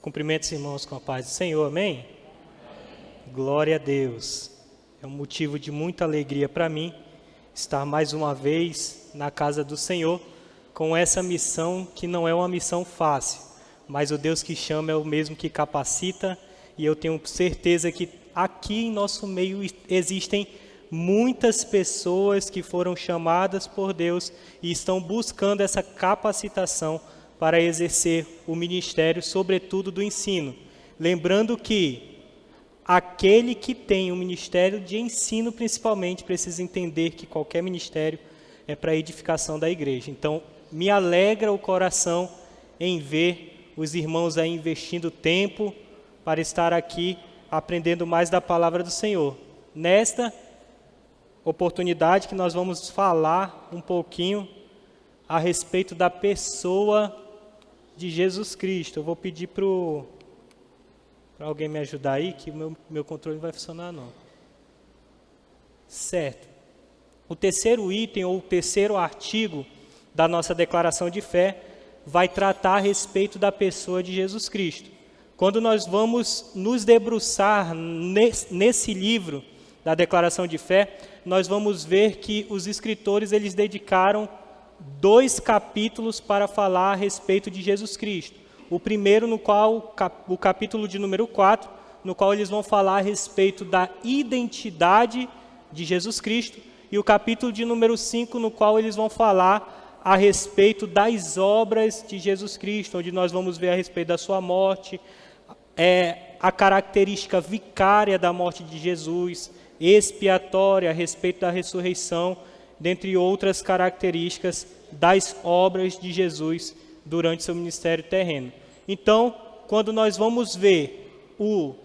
Cumprimento os irmãos com a paz do Senhor, amém? Glória a Deus. É um motivo de muita alegria para mim estar mais uma vez na casa do Senhor com essa missão que não é uma missão fácil, mas o Deus que chama é o mesmo que capacita, e eu tenho certeza que aqui em nosso meio existem muitas pessoas que foram chamadas por Deus e estão buscando essa capacitação para exercer o ministério, sobretudo do ensino. Lembrando que aquele que tem o ministério de ensino, principalmente, precisa entender que qualquer ministério é para a edificação da igreja. Então, me alegra o coração em ver os irmãos aí investindo tempo para estar aqui aprendendo mais da palavra do Senhor. Nesta oportunidade que nós vamos falar um pouquinho a respeito da pessoa de Jesus Cristo. Eu vou pedir para alguém me ajudar aí, que o meu controle não vai funcionar não. Certo. O terceiro item, ou o terceiro artigo da nossa declaração de fé, vai tratar a respeito da pessoa de Jesus Cristo. Quando nós vamos nos debruçar nesse livro da declaração de fé, nós vamos ver que os escritores eles dedicaram 2 capítulos para falar a respeito de Jesus Cristo. O primeiro, no qual o capítulo de número 4, no qual eles vão falar a respeito da identidade de Jesus Cristo, e o capítulo de número 5, no qual eles vão falar a respeito das obras de Jesus Cristo, onde nós vamos ver a respeito da sua morte, a característica vicária da morte de Jesus, expiatória a respeito da ressurreição, dentre outras características das obras de Jesus durante seu ministério terreno. Então, quando nós vamos ver o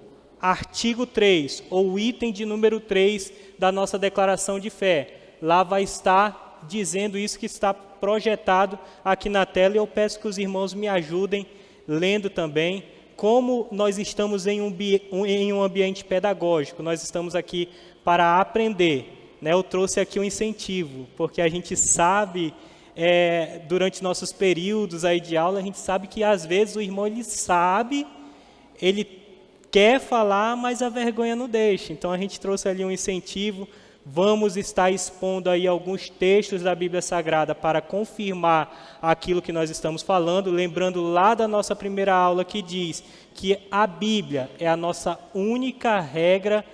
artigo 3, ou o item de número 3 da nossa declaração de fé, lá vai estar dizendo isso que está projetado aqui na tela, e eu peço que os irmãos me ajudem lendo também. Como nós estamos em um ambiente pedagógico, nós estamos aqui para aprender, né? Eu trouxe aqui um incentivo, porque a gente sabe, durante nossos períodos aí de aula, a gente sabe que às vezes o irmão ele sabe, ele quer falar, mas a vergonha não deixa. Então a gente trouxe ali um incentivo. Vamos estar expondo aí alguns textos da Bíblia Sagrada para confirmar aquilo que nós estamos falando, lembrando lá da nossa primeira aula que diz que a Bíblia é a nossa única regra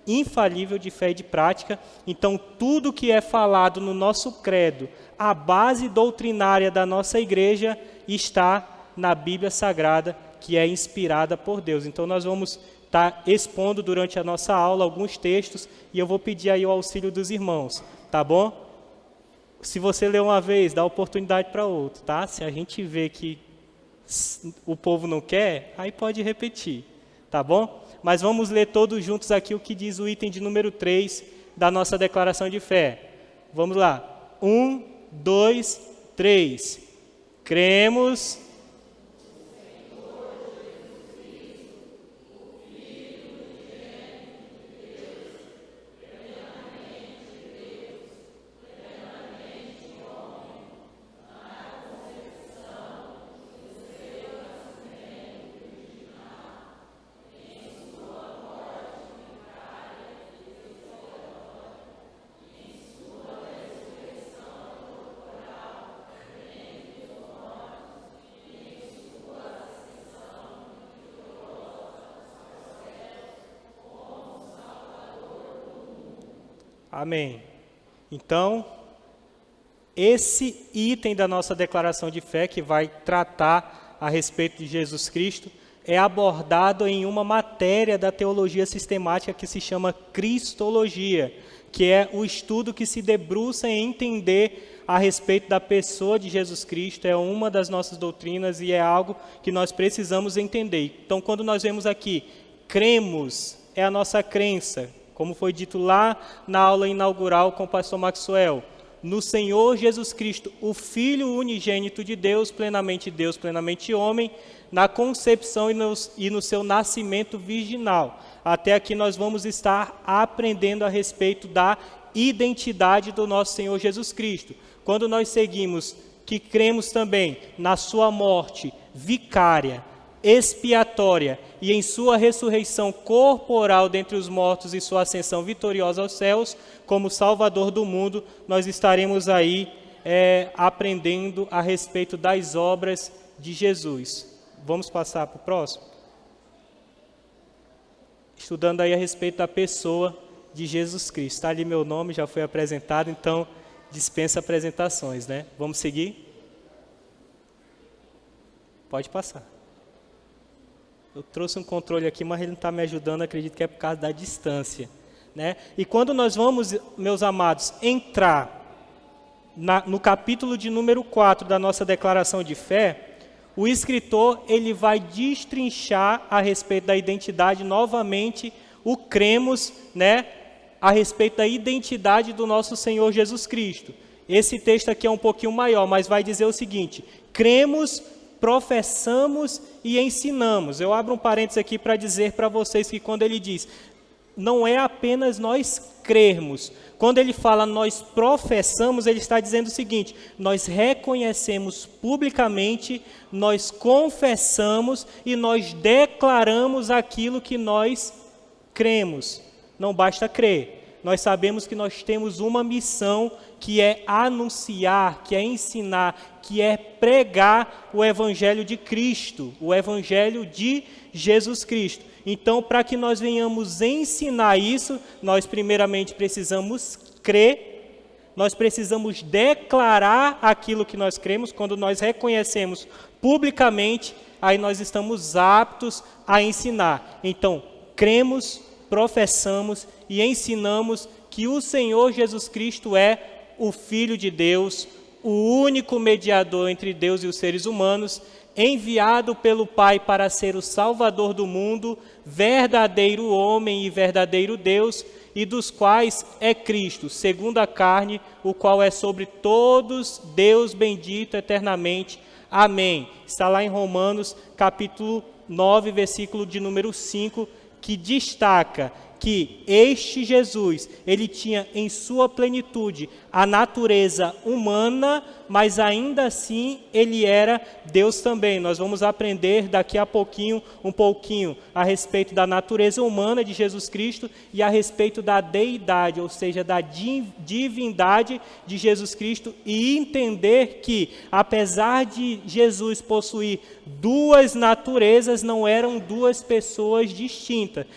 infalível de fé e de prática. Então, tudo que é falado no nosso credo, a base doutrinária da nossa igreja, está na Bíblia Sagrada, que é inspirada por Deus. Então, nós vamos estar expondo durante a nossa aula alguns textos, e eu vou pedir aí o auxílio dos irmãos, tá bom? Se você ler uma vez, dá oportunidade para outro, tá? Se a gente vê que o povo não quer, aí pode repetir, tá bom? Mas vamos ler todos juntos aqui o que diz o item de número 3 da nossa declaração de fé. Vamos lá. 1, 2, 3. Cremos Amém. Então, esse item da nossa declaração de fé, que vai tratar a respeito de Jesus Cristo, é abordado em uma matéria da teologia sistemática que se chama Cristologia, que é o estudo que se debruça em entender a respeito da pessoa de Jesus Cristo. É uma das nossas doutrinas e é algo que nós precisamos entender. Então, quando nós vemos aqui, cremos, é a nossa crença, como foi dito lá na aula inaugural com o pastor Maxwell, no Senhor Jesus Cristo, o Filho unigênito de Deus, plenamente homem, na concepção e no seu nascimento virginal. Até aqui nós vamos estar aprendendo a respeito da identidade do nosso Senhor Jesus Cristo. Quando nós seguimos que cremos também na sua morte vicária, expiatória e em sua ressurreição corporal dentre os mortos e sua ascensão vitoriosa aos céus, como Salvador do mundo, nós estaremos aí aprendendo a respeito das obras de Jesus. Vamos passar para o próximo? Estudando aí a respeito da pessoa de Jesus Cristo. Está ali meu nome, já foi apresentado, então dispensa apresentações, né? Vamos seguir? Pode passar. Eu trouxe um controle aqui, mas ele não está me ajudando, acredito que é por causa da distância, né? E quando nós vamos, meus amados, entrar no capítulo de número 4 da nossa declaração de fé, o escritor ele vai destrinchar a respeito da identidade novamente, o cremos, né, a respeito da identidade do nosso Senhor Jesus Cristo. Esse texto aqui é um pouquinho maior, mas vai dizer o seguinte: cremos, professamos e ensinamos. Eu abro um parênteses aqui para dizer para vocês que quando ele diz, não é apenas nós crermos. Quando ele fala nós professamos, ele está dizendo o seguinte: nós reconhecemos publicamente, nós confessamos e nós declaramos aquilo que nós cremos. Não basta crer. Nós sabemos que nós temos uma missão que é anunciar, que é ensinar, que é pregar o Evangelho de Cristo, o Evangelho de Jesus Cristo. Então, para que nós venhamos ensinar isso, nós primeiramente precisamos crer, nós precisamos declarar aquilo que nós cremos. Quando nós reconhecemos publicamente, aí nós estamos aptos a ensinar. Então, cremos, professamos e ensinamos que o Senhor Jesus Cristo é o Filho de Deus, o único mediador entre Deus e os seres humanos, enviado pelo Pai para ser o Salvador do mundo, verdadeiro homem e verdadeiro Deus, e dos quais é Cristo, segundo a carne, o qual é sobre todos Deus bendito eternamente. Amém. Está lá em Romanos, capítulo 9, versículo de número 5, que destaca que este Jesus, ele tinha em sua plenitude a natureza humana, mas ainda assim ele era Deus também. Nós vamos aprender daqui a pouquinho, um pouquinho, a respeito da natureza humana de Jesus Cristo e a respeito da deidade, ou seja, da divindade de Jesus Cristo, e entender que, apesar de Jesus possuir duas naturezas, não eram duas pessoas distintas.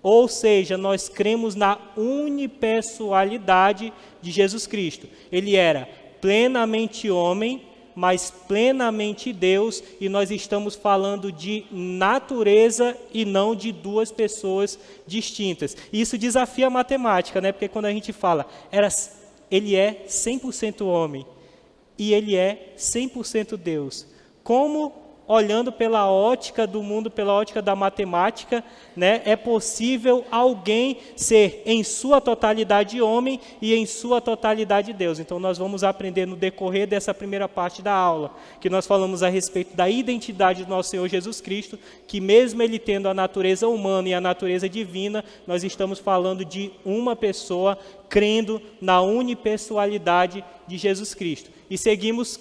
Ou seja, nós cremos na unipessoalidade de Jesus Cristo. Ele era plenamente homem, mas plenamente Deus, e nós estamos falando de natureza e não de duas pessoas distintas. Isso desafia a matemática, né? Porque quando a gente fala, ele é 100% homem e ele é 100% Deus. Como, olhando pela ótica do mundo, pela ótica da matemática, né, é possível alguém ser em sua totalidade homem e em sua totalidade Deus? Então nós vamos aprender no decorrer dessa primeira parte da aula, que nós falamos a respeito da identidade do nosso Senhor Jesus Cristo, que mesmo ele tendo a natureza humana e a natureza divina, nós estamos falando de uma pessoa crendo na unipessoalidade de Jesus Cristo. E seguimos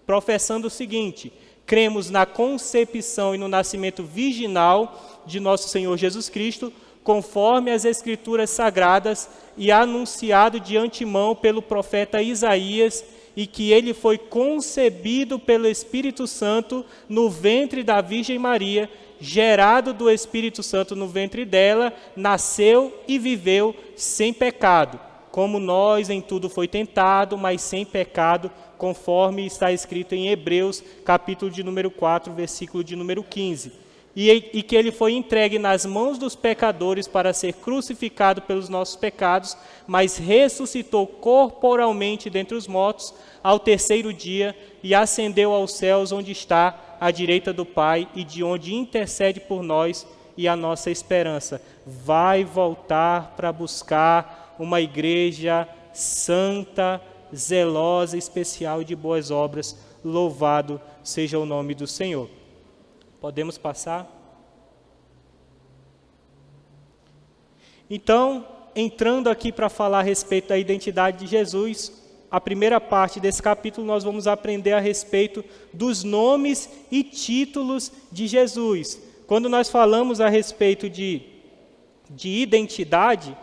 professando o seguinte: cremos na concepção e no nascimento virginal de nosso Senhor Jesus Cristo, conforme as Escrituras Sagradas e anunciado de antemão pelo profeta Isaías, e que ele foi concebido pelo Espírito Santo no ventre da Virgem Maria, gerado do Espírito Santo no ventre dela, nasceu e viveu sem pecado. Como nós, em tudo foi tentado, mas sem pecado, conforme está escrito em Hebreus, capítulo de número 4, versículo de número 15. E que ele foi entregue nas mãos dos pecadores para ser crucificado pelos nossos pecados, mas ressuscitou corporalmente dentre os mortos ao terceiro dia e ascendeu aos céus, onde está à direita do Pai e de onde intercede por nós, e a nossa esperança vai voltar para buscar uma igreja santa, zelosa, especial e de boas obras. Louvado seja o nome do Senhor. Podemos passar? Então, entrando aqui para falar a respeito da identidade de Jesus, a primeira parte desse capítulo, nós vamos aprender a respeito dos nomes e títulos de Jesus. Quando nós falamos a respeito de identidade,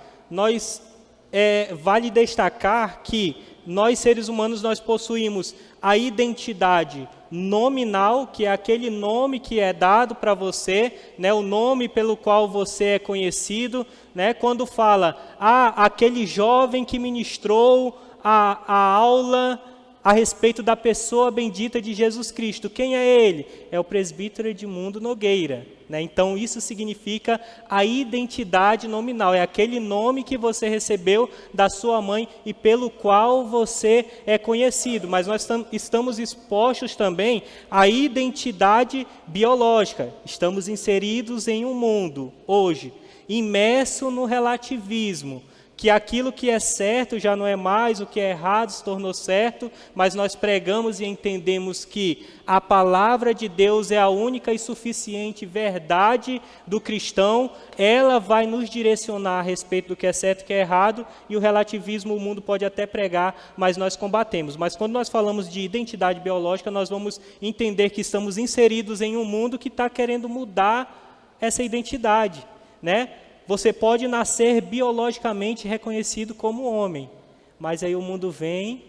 vale destacar que nós, seres humanos, nós possuímos a identidade nominal, que é aquele nome que é dado para você, né, o nome pelo qual você é conhecido, né, quando fala, aquele jovem que ministrou a aula a respeito da pessoa bendita de Jesus Cristo. Quem é ele? É o presbítero Edmundo Nogueira. Né? Então, isso significa a identidade nominal. É aquele nome que você recebeu da sua mãe e pelo qual você é conhecido. Mas nós estamos expostos também à identidade biológica. Estamos inseridos em um mundo, hoje, imerso no relativismo, que aquilo que é certo já não é mais, o que é errado se tornou certo, mas nós pregamos e entendemos que a palavra de Deus é a única e suficiente verdade do cristão, ela vai nos direcionar a respeito do que é certo e que é errado, e o relativismo o mundo pode até pregar, mas nós combatemos. Mas quando nós falamos de identidade biológica, nós vamos entender que estamos inseridos em um mundo que está querendo mudar essa identidade, né? Você pode nascer biologicamente reconhecido como homem, mas aí o mundo vem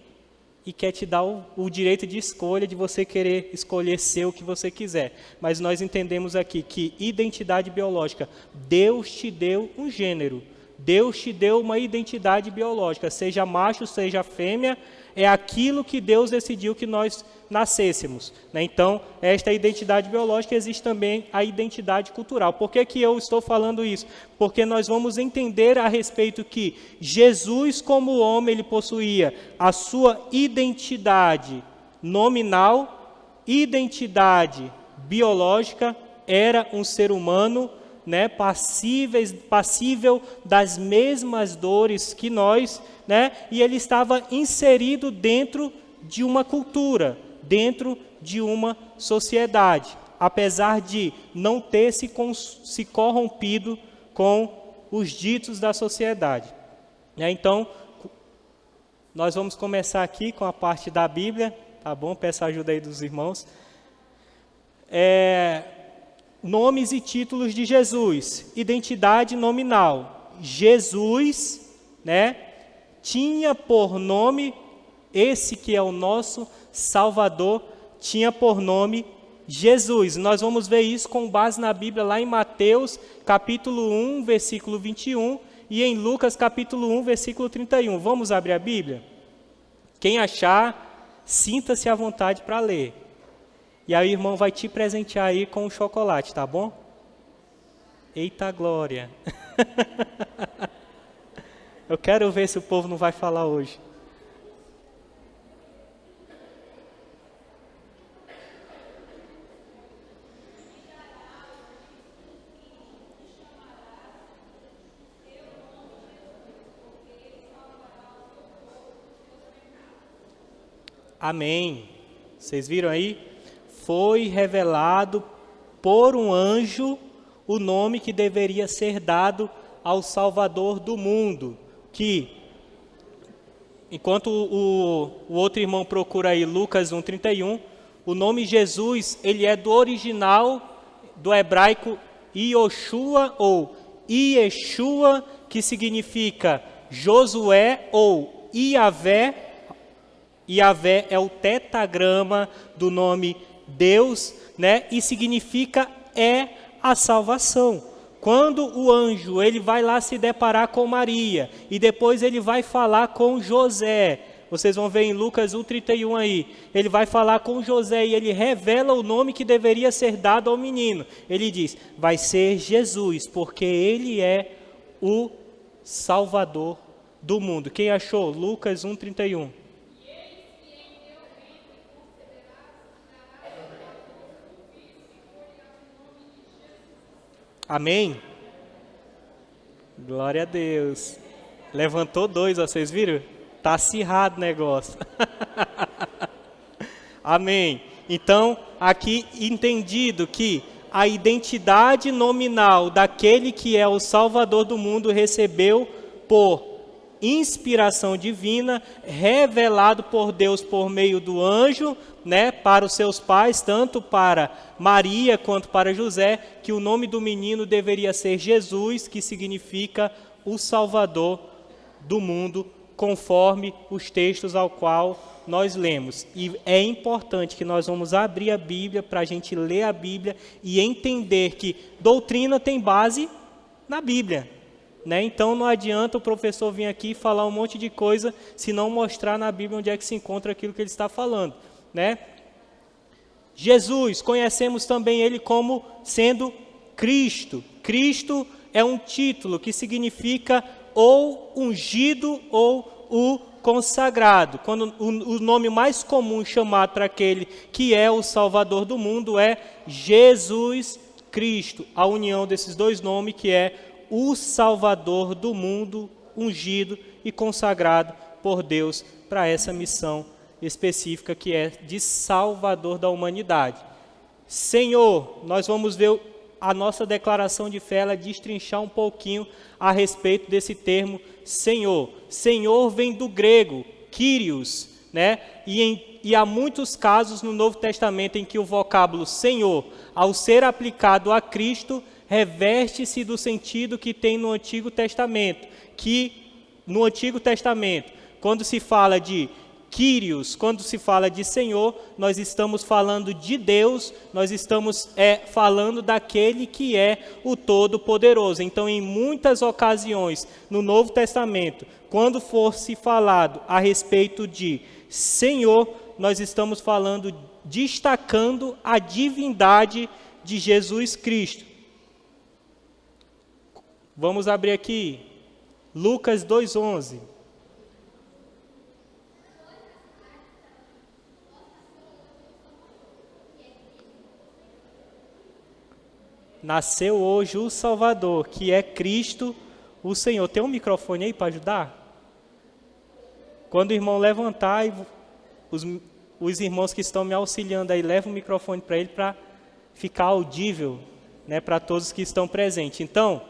e quer te dar o direito de escolha, de você querer escolher ser o que você quiser. Mas nós entendemos aqui que identidade biológica, Deus te deu um gênero, Deus te deu uma identidade biológica, seja macho, seja fêmea, é aquilo que Deus decidiu que nós nascêssemos. Né? Então, esta identidade biológica, existe também a identidade cultural. Por que eu estou falando isso? Porque nós vamos entender a respeito que Jesus, como homem, ele possuía a sua identidade nominal, identidade biológica, era um ser humano, né, passível das mesmas dores que nós, né, e ele estava inserido dentro de uma cultura, dentro de uma sociedade, apesar de não ter se corrompido com os ditos da sociedade. Então, nós vamos começar aqui com a parte da Bíblia, tá bom? Peço a ajuda aí dos irmãos. Nomes e títulos de Jesus. Identidade nominal. Jesus, né, tinha por nome, esse que é o nosso Salvador, tinha por nome Jesus. Nós vamos ver isso com base na Bíblia, lá em Mateus, capítulo 1, versículo 21, e em Lucas, capítulo 1, versículo 31. Vamos abrir a Bíblia? Quem achar, sinta-se à vontade para ler. E aí o irmão vai te presentear aí com um chocolate, tá bom? Eita glória! Eu quero ver se o povo não vai falar hoje. Amém. Vocês viram aí? Foi revelado por um anjo o nome que deveria ser dado ao Salvador do mundo, que, enquanto o outro irmão procura aí Lucas 1,31, o nome Jesus, ele é do original do hebraico Yoshua ou Yeshua, que significa Josué ou Iavé. Iavé é o tetagrama do nome Deus, né? E significa a salvação. Quando o anjo ele vai lá se deparar com Maria e depois ele vai falar com José, vocês vão ver em Lucas 1,31 aí, ele vai falar com José e ele revela o nome que deveria ser dado ao menino. Ele diz, vai ser Jesus, porque ele é o Salvador do mundo. Quem achou? Lucas 1,31. Amém? Glória a Deus. Levantou dois, ó, vocês viram? Está acirrado o negócio. Amém. Então, aqui entendido que a identidade nominal daquele que é o Salvador do mundo recebeu por inspiração divina, revelado por Deus por meio do anjo, né, para os seus pais, tanto para Maria quanto para José, que o nome do menino deveria ser Jesus, que significa o Salvador do mundo, conforme os textos ao qual nós lemos. E é importante que nós vamos abrir a Bíblia para a gente ler a Bíblia e entender que doutrina tem base na Bíblia. Né? Então não adianta o professor vir aqui e falar um monte de coisa se não mostrar na Bíblia onde é que se encontra aquilo que ele está falando. Né? Jesus, conhecemos também ele como sendo Cristo. Cristo é um título que significa ou ungido ou o consagrado. Quando o nome mais comum chamado para aquele que é o Salvador do mundo é Jesus Cristo. A união desses dois nomes que é o Salvador do mundo, ungido e consagrado por Deus para essa missão específica que é de Salvador da humanidade. Senhor, nós vamos ver a nossa declaração de fé, ela destrinchar um pouquinho a respeito desse termo Senhor. Senhor vem do grego, Kyrios, né? E há muitos casos no Novo Testamento em que o vocábulo Senhor, ao ser aplicado a Cristo, reveste-se do sentido que tem no Antigo Testamento, quando se fala de Kyrios, quando se fala de Senhor, nós estamos falando de Deus, nós estamos falando daquele que é o Todo-Poderoso. Então, em muitas ocasiões, no Novo Testamento, quando for se falado a respeito de Senhor, nós estamos falando, destacando a divindade de Jesus Cristo. Vamos abrir aqui, Lucas 2:11. Nasceu hoje o Salvador, que é Cristo, o Senhor. Tem um microfone aí para ajudar? Quando o irmão levantar, os irmãos que estão me auxiliando aí, levam o microfone para ele para ficar audível, né, para todos que estão presentes. Então,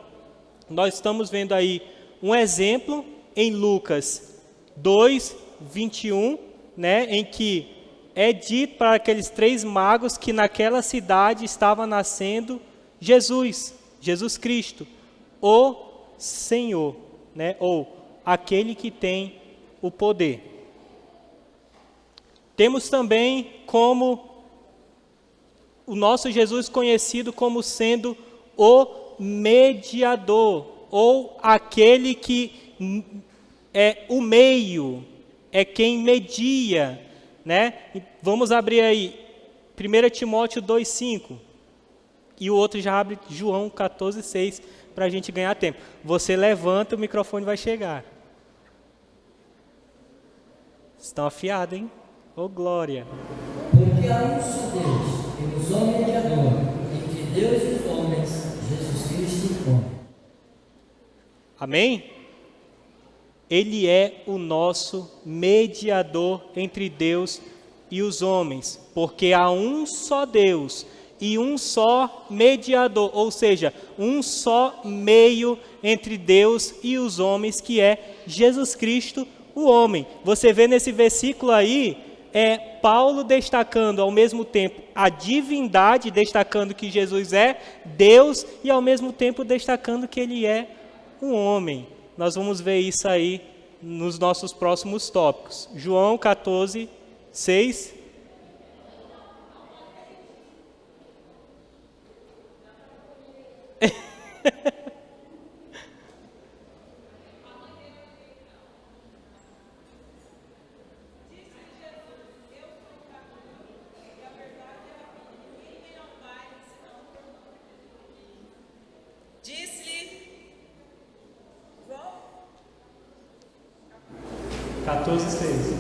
nós estamos vendo aí um exemplo em Lucas 2:21, né, em que é dito para aqueles 3 magos que naquela cidade estava nascendo Jesus Cristo, o Senhor, né, ou aquele que tem o poder. Temos também como o nosso Jesus conhecido como sendo o mediador, ou aquele que é o meio, é quem media, né? Vamos abrir aí, 1 Timóteo 2:5, e o outro já abre João 14:6, para a gente ganhar tempo. Você levanta, o microfone vai chegar. Estão afiados, hein? Ô glória! Porque há um só Deus, e um só mediador, entre Deus e os homens, Jesus Cristo, homem. Amém? Ele é o nosso mediador entre Deus e os homens, porque há um só Deus e um só mediador, ou seja, um só meio entre Deus e os homens, que é Jesus Cristo, o homem. Você vê nesse versículo aí, Paulo destacando ao mesmo tempo a divindade, destacando que Jesus é Deus, e ao mesmo tempo destacando que ele é um homem. Nós vamos ver isso aí nos nossos próximos tópicos. João 14:6.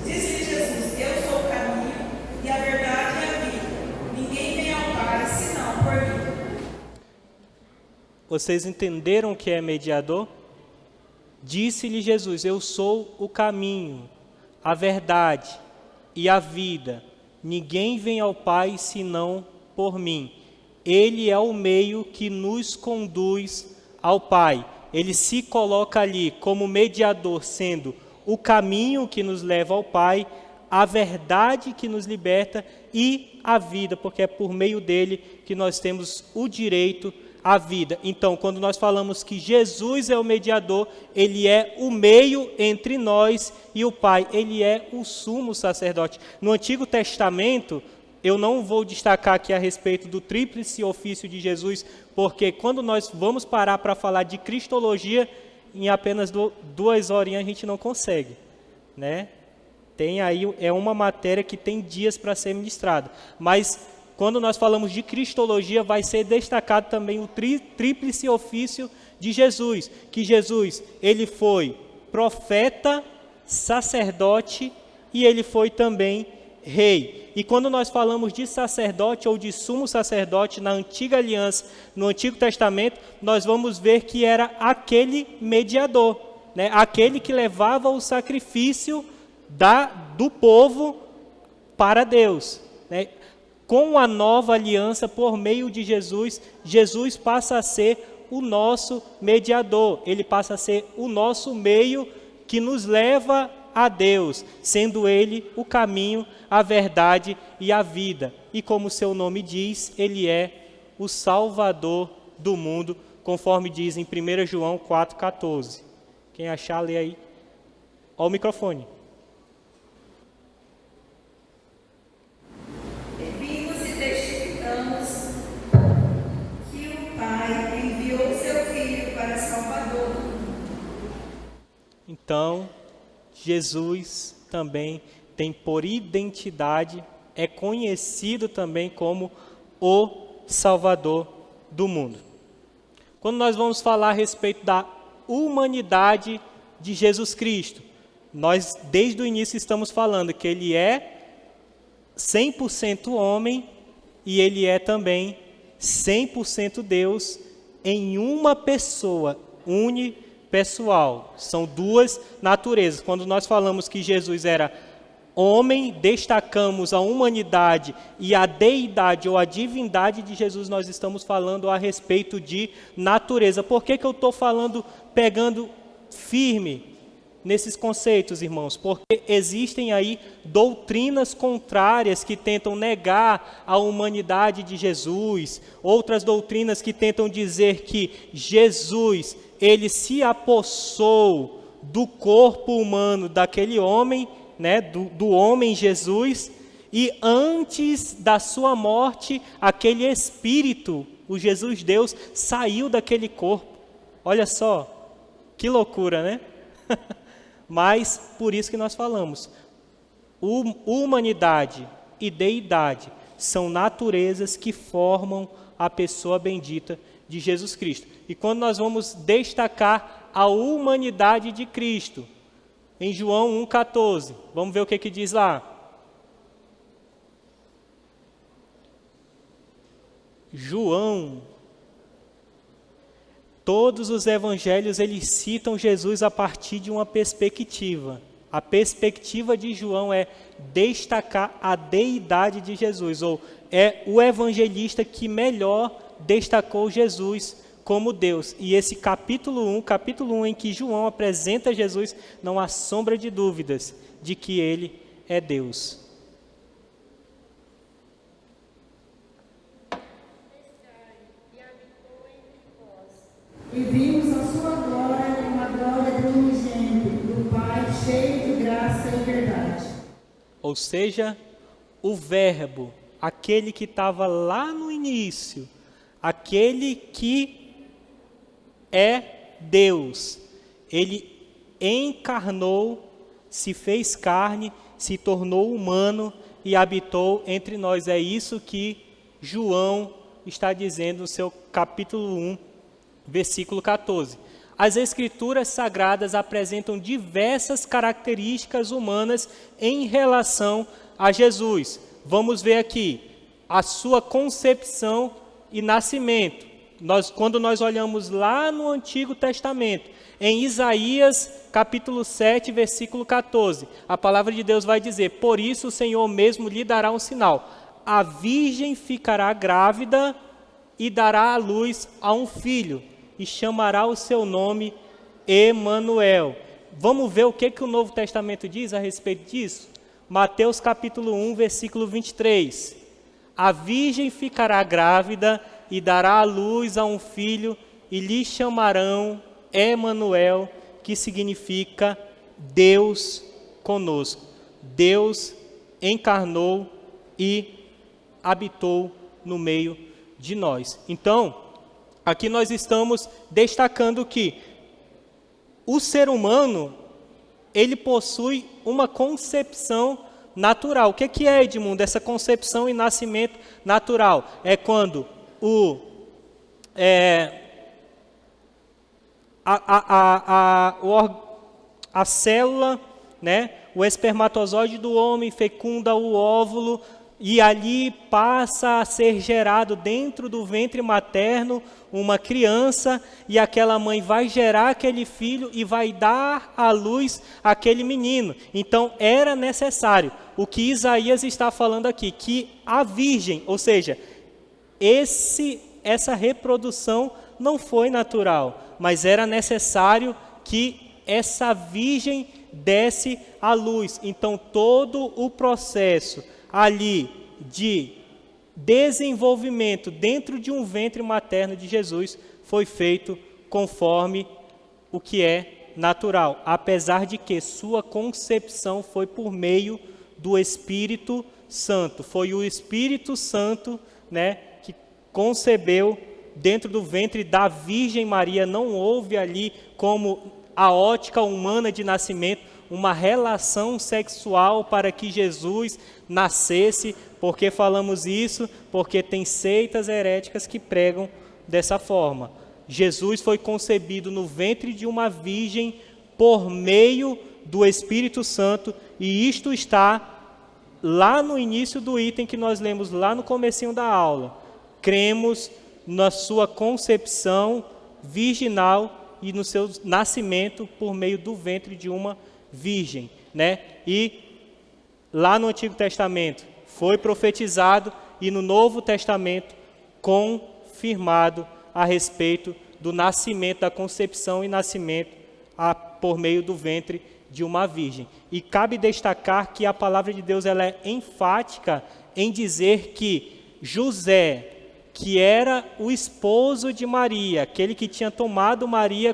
Disse Jesus, eu sou o caminho e a verdade e a vida. Ninguém vem ao Pai senão por mim. Vocês entenderam o que é mediador? Disse-lhe Jesus, eu sou o caminho, a verdade e a vida. Ninguém vem ao Pai senão por mim. Ele é o meio que nos conduz ao Pai. ele se coloca ali como mediador, sendo o caminho que nos leva ao Pai, a verdade que nos liberta e a vida, porque é por meio dele que nós temos o direito à vida. Então, quando nós falamos que Jesus é o mediador, ele é o meio entre nós e o Pai, ele é o sumo sacerdote. No Antigo Testamento, eu não vou destacar aqui a respeito do tríplice ofício de Jesus, porque quando nós vamos parar para falar de cristologia, em apenas 2 horinhas a gente não consegue, né? Tem aí, é uma matéria que tem dias para ser ministrada. Mas quando nós falamos de cristologia, vai ser destacado também o tríplice ofício de Jesus, que Jesus, ele foi profeta, sacerdote e ele foi também rei. E quando nós falamos de sacerdote ou de sumo sacerdote na antiga aliança, no Antigo Testamento, nós vamos ver que era aquele mediador, né? Aquele que levava o sacrifício do povo para Deus, né? Com a nova aliança, por meio de Jesus, Jesus passa a ser o nosso mediador, ele passa a ser o nosso meio que nos leva a Deus, sendo ele o caminho, a verdade e a vida. E como seu nome diz, ele é o Salvador do mundo, conforme diz em 1 João 4,14. Quem achar, lê aí. Ó o microfone. Vimos e testificamos que o Pai enviou seu Filho para Salvador do mundo. Então, Jesus também tem por identidade, é conhecido também como o Salvador do mundo. Quando nós vamos falar a respeito da humanidade de Jesus Cristo, nós desde o início estamos falando que ele é 100% homem e ele é também 100% Deus em uma pessoa unipessoal. São duas naturezas. Quando nós falamos que Jesus era homem, destacamos a humanidade e a deidade ou a divindade de Jesus, nós estamos falando a respeito de natureza. Por que eu estou pegando firme nesses conceitos, irmãos? Porque existem aí doutrinas contrárias que tentam negar a humanidade de Jesus, outras doutrinas que tentam dizer que Jesus, ele se apossou do corpo humano daquele homem, né, do homem Jesus, e antes da sua morte, aquele espírito, o Jesus Deus, saiu daquele corpo. Olha só, que loucura, né? Mas, por isso que nós falamos, humanidade e deidade são naturezas que formam a pessoa bendita de Jesus Cristo. E quando nós vamos destacar a humanidade de Cristo, em João 1,14, vamos ver o que diz lá. João, todos os evangelhos eles citam Jesus a partir de uma perspectiva. A perspectiva de João é destacar a deidade de Jesus, ou é o evangelista que melhor destacou Jesus como Deus. E esse capítulo 1 em que João apresenta Jesus, não há sombra de dúvidas de que ele é Deus. E vimos a sua glória como a glória do unigênito, do Pai, cheio de graça e verdade. Ou seja, o verbo, aquele que estava lá no início, aquele que é Deus, ele encarnou, se fez carne, se tornou humano e habitou entre nós. É isso que João está dizendo no seu capítulo 1, versículo 14. As Escrituras Sagradas apresentam diversas características humanas em relação a Jesus. Vamos ver aqui a sua concepção e nascimento. Quando nós olhamos lá no Antigo Testamento, em Isaías capítulo 7, versículo 14, a palavra de Deus vai dizer: por isso o Senhor mesmo lhe dará um sinal, a virgem ficará grávida e dará à luz a um filho, e chamará o seu nome Emanuel. Vamos ver o que o Novo Testamento diz a respeito disso? Mateus capítulo 1, versículo 23. A virgem ficará grávida e dará à luz a um filho e lhe chamarão Emanuel, que significa Deus conosco. Deus encarnou e habitou no meio de nós. Então, aqui nós estamos destacando que o ser humano, ele possui uma concepção natural. O que é, Edmundo, essa concepção e nascimento natural? É quando a célula, né, o espermatozoide do homem fecunda o óvulo e ali passa a ser gerado dentro do ventre materno uma criança, e aquela mãe vai gerar aquele filho e vai dar à luz aquele menino. Então era necessário, o que Isaías está falando aqui, que a virgem, ou seja, essa reprodução não foi natural, mas era necessário que essa virgem desse à luz. Então todo o processo ali de desenvolvimento dentro de um ventre materno de Jesus foi feito conforme o que é natural, apesar de que sua concepção foi por meio do Espírito Santo. Foi o Espírito Santo, né, que concebeu dentro do ventre da Virgem Maria. Não houve ali, como a ótica humana de nascimento, uma relação sexual para que Jesus nascesse. Por que falamos isso? Porque tem seitas heréticas que pregam dessa forma. Jesus foi concebido no ventre de uma virgem por meio do Espírito Santo, e isto está lá no início do item que nós lemos lá no comecinho da aula. Cremos na sua concepção virginal e no seu nascimento por meio do ventre de uma virgem, né? E lá no Antigo Testamento foi profetizado, e no Novo Testamento confirmado a respeito do nascimento, da concepção e nascimento por meio do ventre de uma virgem. E cabe destacar que a palavra de Deus ela é enfática em dizer que José, que era o esposo de Maria, aquele que tinha tomado Maria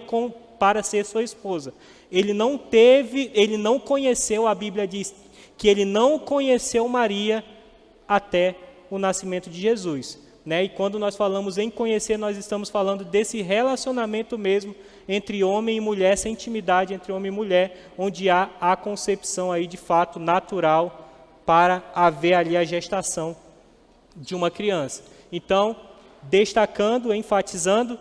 para ser sua esposa, ele não conheceu, a Bíblia diz que ele não conheceu Maria até o nascimento de Jesus, né? E quando nós falamos em conhecer, nós estamos falando desse relacionamento mesmo entre homem e mulher, essa intimidade entre homem e mulher, onde há a concepção aí de fato natural para haver ali a gestação de uma criança. Então, destacando, enfatizando,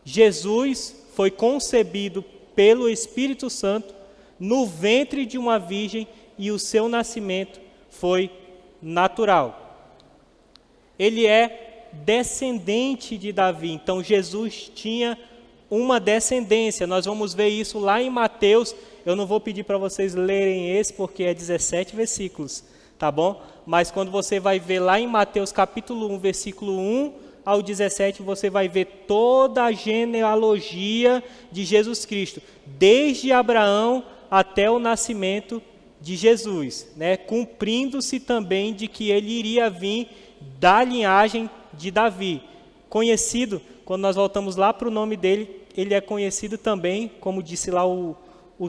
Jesus foi concebido pelo Espírito Santo no ventre de uma virgem, e o seu nascimento foi natural. Ele é descendente de Davi, então Jesus tinha uma descendência. Nós vamos ver isso lá em Mateus. Eu não vou pedir para vocês lerem esse, porque é 17 versículos, tá bom? Mas quando você vai ver lá em Mateus capítulo 1, versículo 1 ao 17, você vai ver toda a genealogia de Jesus Cristo, desde Abraão até o nascimento de Jesus, né? Cumprindo-se também de que ele iria vir da linhagem de Davi. Conhecido, quando nós voltamos lá para o nome dele, ele é conhecido também, como disse lá o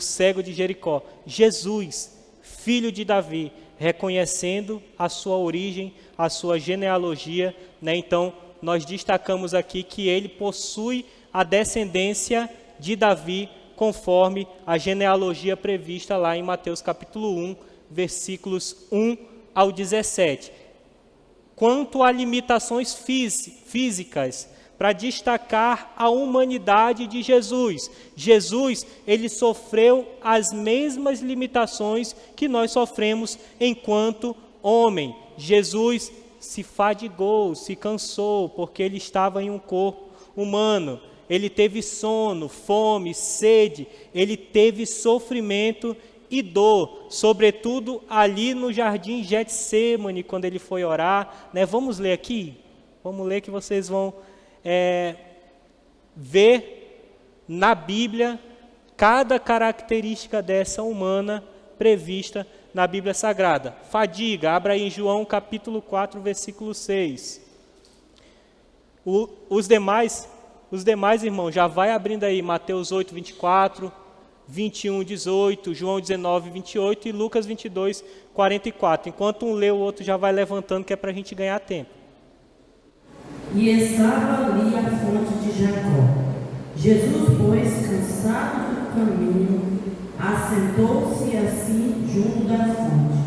cego de Jericó, Jesus, filho de Davi, reconhecendo a sua origem, a sua genealogia, né? Então, nós destacamos aqui que ele possui a descendência de Davi, conforme a genealogia prevista lá em Mateus capítulo 1, versículos 1 ao 17. Quanto a limitações físicas, para destacar a humanidade de Jesus. Jesus, ele sofreu as mesmas limitações que nós sofremos enquanto homem. Jesus se fadigou, se cansou, porque ele estava em um corpo humano. Ele teve sono, fome, sede, ele teve sofrimento e dor, sobretudo ali no jardim Getsêmani, quando ele foi orar, né? Vamos ler aqui? Vamos ler que vocês vão ver na Bíblia cada característica dessa humana prevista na Bíblia Sagrada. Fadiga, abra aí em João capítulo 4, versículo 6. Os demais irmãos, já vai abrindo aí Mateus 8, 24, 21, 18, João 19, 28 e Lucas 22, 44. Enquanto um lê, o outro já vai levantando, que é para a gente ganhar tempo. E estava ali a fonte de Jacó. Jesus, pois, cansado do caminho, assentou-se assim junto da fonte.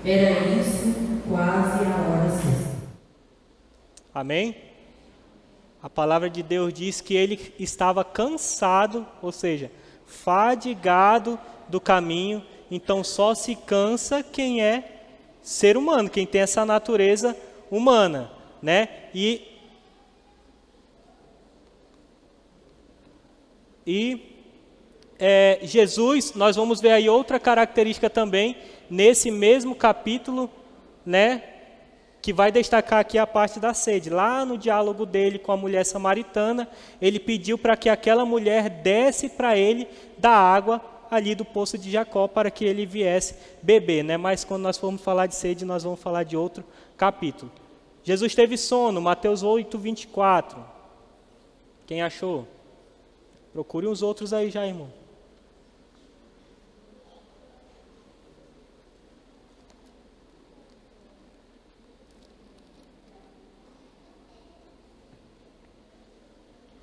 Era isso quase a hora sexta. Amém? A palavra de Deus diz que ele estava cansado, ou seja, fadigado do caminho. Então só se cansa quem é ser humano, quem tem essa natureza humana, né? E Jesus, nós vamos ver aí outra característica também, nesse mesmo capítulo, né, que vai destacar aqui a parte da sede. Lá no diálogo dele com a mulher samaritana, ele pediu para que aquela mulher desse para ele da água ali do poço de Jacó, para que ele viesse beber, né? Mas quando nós formos falar de sede, nós vamos falar de outro capítulo. Jesus teve sono, Mateus 8, 24. Quem achou? Procure uns outros aí já, irmão.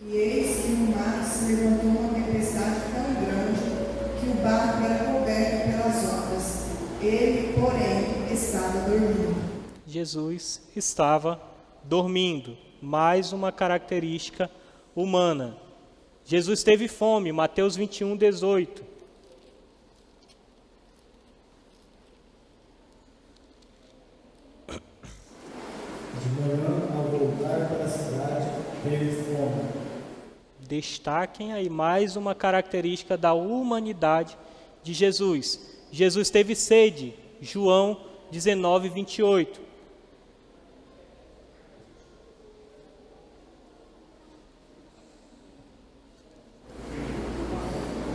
E eis que no mar se levantou uma tempestade tão grande que o barco era coberto pelas ondas. Ele, porém, estava dormindo. Jesus estava dormindo. Mais uma característica humana. Jesus teve fome, Mateus 21, 18. De manhã, ao voltar para a cidade, teve fome. Destaquem aí mais uma característica da humanidade de Jesus. Jesus teve sede, João 19, 28.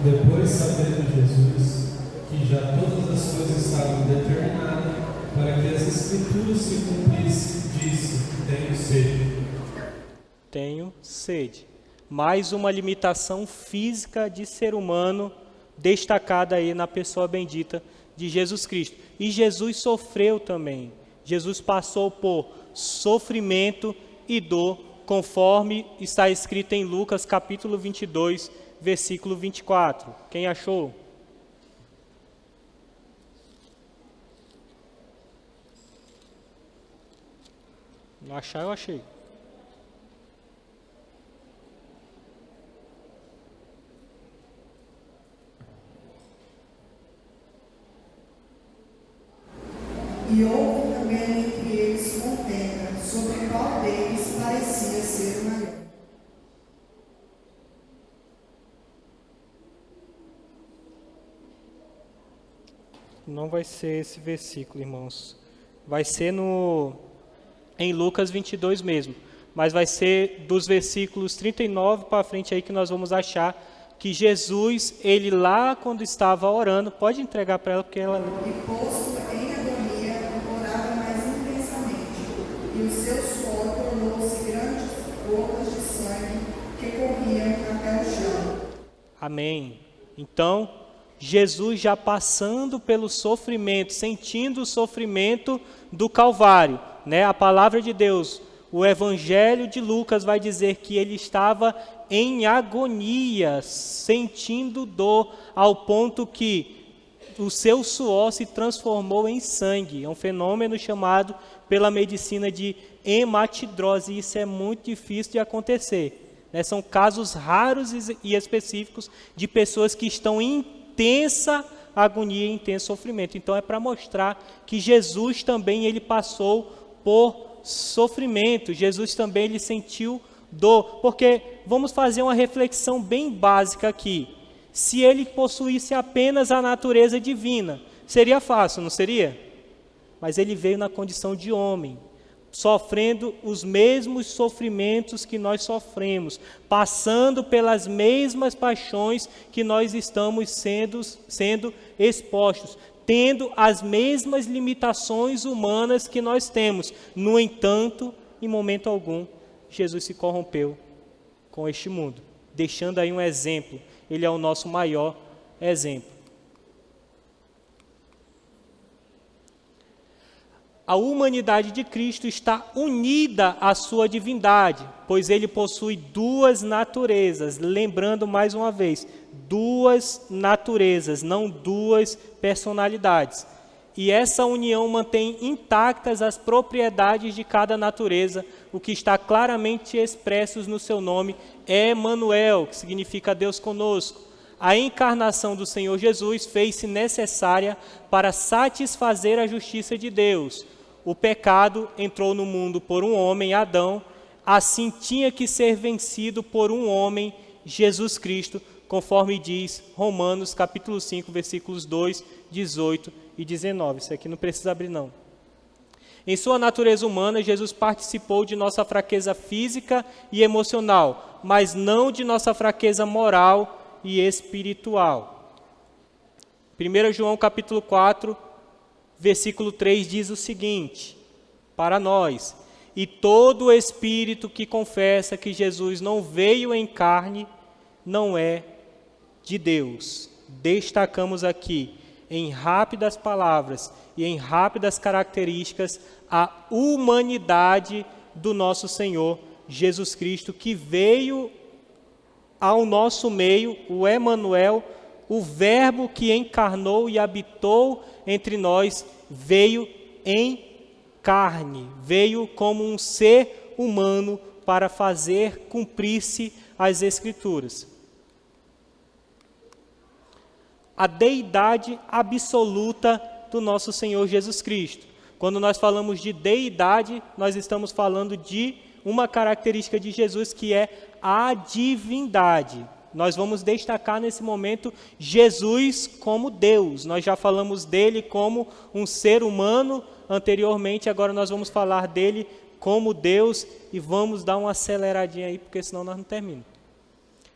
Depois, sabendo Jesus que já todas as coisas estavam determinadas para que as Escrituras se cumprissem, disse: tenho sede. Tenho sede. Mais uma limitação física de ser humano destacada aí na pessoa bendita de Jesus Cristo. E Jesus sofreu também. Jesus passou por sofrimento e dor, conforme está escrito em Lucas capítulo 22, versículo 24. Quem achou? Não achar, eu achei. E houve também entre eles contenda sobre qual deles parecia ser o maior. Não vai ser esse versículo, irmãos. Vai ser em Lucas 22 mesmo. Mas vai ser dos versículos 39 para frente aí que nós vamos achar que Jesus, ele lá quando estava orando, pode entregar para ela porque ela... E posto em agonia, orava mais intensamente, e o seu suor tornou-se grandes gotas de sangue que corriam até o chão. Amém. Então, Jesus já passando pelo sofrimento, sentindo o sofrimento do Calvário, né? A palavra de Deus, o Evangelho de Lucas vai dizer que ele estava em agonia, sentindo dor, ao ponto que o seu suor se transformou em sangue. É um fenômeno chamado pela medicina de hematidrose. Isso é muito difícil de acontecer, né? São casos raros e específicos de pessoas que estão em intensa agonia, intenso sofrimento. Então é para mostrar que Jesus também ele passou por sofrimento. Jesus também ele sentiu dor, porque vamos fazer uma reflexão bem básica aqui. Se ele possuísse apenas a natureza divina, seria fácil, não seria? Mas ele veio na condição de homem, sofrendo os mesmos sofrimentos que nós sofremos, passando pelas mesmas paixões que nós estamos sendo expostos, tendo as mesmas limitações humanas que nós temos. No entanto, em momento algum, Jesus se corrompeu com este mundo, deixando aí um exemplo. Ele é o nosso maior exemplo. A humanidade de Cristo está unida à sua divindade, pois ele possui duas naturezas. Lembrando mais uma vez, duas naturezas, não duas personalidades. E essa união mantém intactas as propriedades de cada natureza, o que está claramente expresso no seu nome, é Emanuel, que significa Deus conosco. A encarnação do Senhor Jesus fez-se necessária para satisfazer a justiça de Deus. O pecado entrou no mundo por um homem, Adão, assim tinha que ser vencido por um homem, Jesus Cristo, conforme diz Romanos capítulo 5, versículos 2, 18 e 19. Isso aqui não precisa abrir não. Em sua natureza humana, Jesus participou de nossa fraqueza física e emocional, mas não de nossa fraqueza moral e espiritual. 1 João capítulo 4, versículo 3 diz o seguinte, para nós: e todo espírito que confessa que Jesus não veio em carne, não é de Deus. Destacamos aqui, em rápidas palavras e em rápidas características, a humanidade do nosso Senhor Jesus Cristo, que veio ao nosso meio, o Emanuel, o Verbo que encarnou e habitou entre nós, veio em carne, veio como um ser humano para fazer cumprir-se as Escrituras. A deidade absoluta do nosso Senhor Jesus Cristo. Quando nós falamos de deidade, nós estamos falando de uma característica de Jesus, que é a divindade. Nós vamos destacar nesse momento Jesus como Deus. Nós já falamos dele como um ser humano anteriormente, agora nós vamos falar dele como Deus e vamos dar uma aceleradinha aí, porque senão nós não terminamos.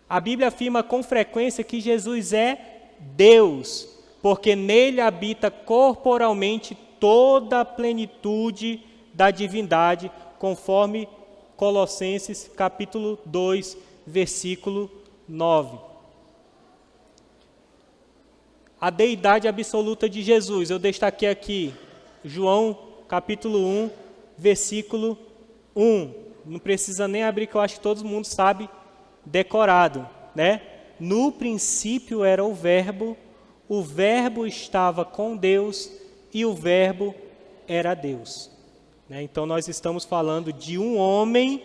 A Bíblia afirma com frequência que Jesus é Deus, porque nele habita corporalmente toda a plenitude da divindade, conforme Colossenses capítulo 2, versículo 9. A deidade absoluta de Jesus, eu destaquei aqui, João capítulo 1, versículo 1. Não precisa nem abrir, que eu acho que todo mundo sabe decorado, né? No princípio era o Verbo estava com Deus e o Verbo era Deus. Né? Então nós estamos falando de um homem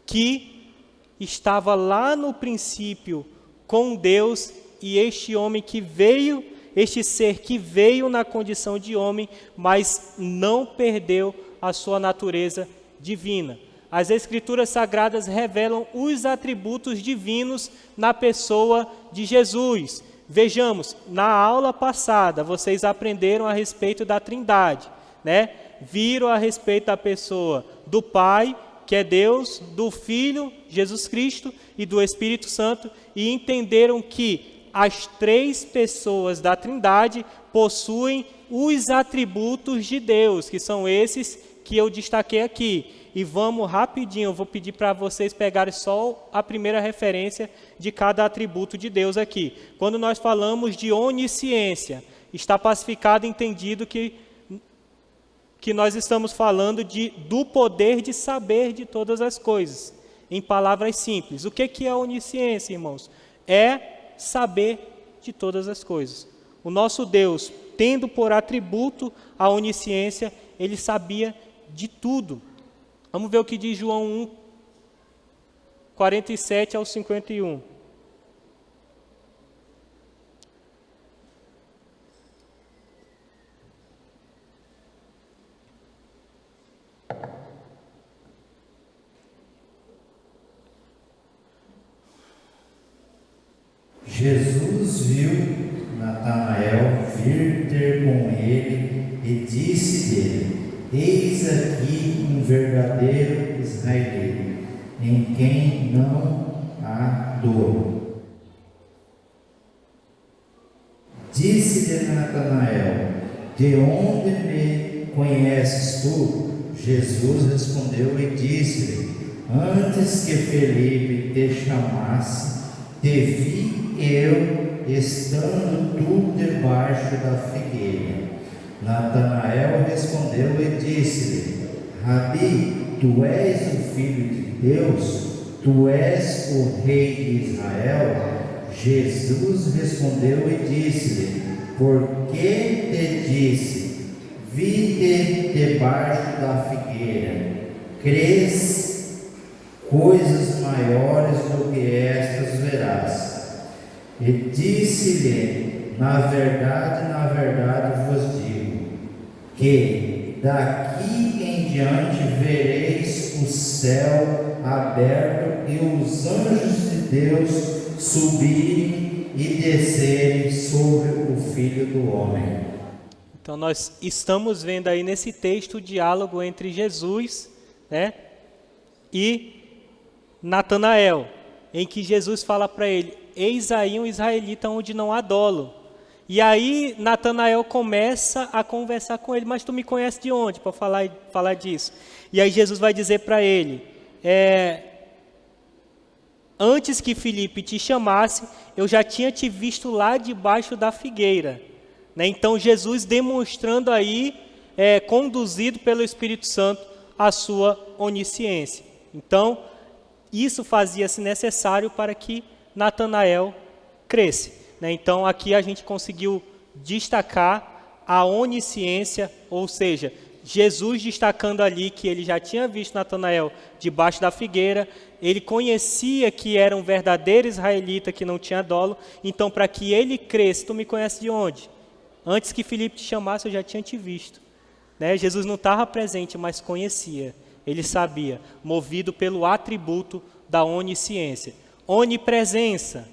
que estava lá no princípio com Deus, e este homem que veio, este ser que veio na condição de homem, mas não perdeu a sua natureza divina. As Escrituras Sagradas revelam os atributos divinos na pessoa de Jesus. Vejamos, na aula passada, vocês aprenderam a respeito da Trindade, né? Viram a respeito da pessoa do Pai, que é Deus, do Filho, Jesus Cristo, e do Espírito Santo, e entenderam que as três pessoas da Trindade possuem os atributos de Deus, que são esses que eu destaquei aqui. E vamos rapidinho, eu vou pedir para vocês pegarem só a primeira referência de cada atributo de Deus aqui. Quando nós falamos de onisciência, está pacificado e entendido que nós estamos falando do poder de saber de todas as coisas, em palavras simples. O que é a onisciência, irmãos? É saber de todas as coisas. O nosso Deus, tendo por atributo a onisciência, ele sabia de tudo. Vamos ver o que diz João 1, 47 ao 51. Jesus viu Natanael vir ter com ele e disse dele: eis aqui um verdadeiro israelita, em quem não há dolo. Disse-lhe Natanael: de onde me conheces tu? Jesus respondeu e disse-lhe: antes que Felipe te chamasse, te vi eu, estando tu debaixo da figueira. Natanael respondeu e disse-lhe: Rabi, tu és o Filho de Deus? Tu és o Rei de Israel? Jesus respondeu e disse-lhe: por que te disse, vi-te debaixo da figueira? Crês? Coisas maiores do que estas verás. E disse-lhe: na verdade vos digo, que daqui em diante vereis o céu aberto e os anjos de Deus subirem e descerem sobre o Filho do Homem. Então nós estamos vendo aí nesse texto o diálogo entre Jesus, né, e Natanael, em que Jesus fala para ele: eis aí um israelita onde não há dolo. E aí Natanael começa a conversar com ele: mas tu me conheces de onde para falar disso? E aí Jesus vai dizer para ele: antes que Filipe te chamasse, eu já tinha te visto lá debaixo da figueira. Né? Então Jesus demonstrando aí, conduzido pelo Espírito Santo, a sua onisciência. Então isso fazia-se necessário para que Natanael cresce. Né? Então aqui a gente conseguiu destacar a onisciência, ou seja, Jesus destacando ali que ele já tinha visto Natanael debaixo da figueira, ele conhecia que era um verdadeiro israelita que não tinha dolo, então para que ele cresça, tu me conheces de onde? Antes que Filipe te chamasse, eu já tinha te visto. Né? Jesus não estava presente, mas conhecia, ele sabia, movido pelo atributo da onisciência. Onipresença.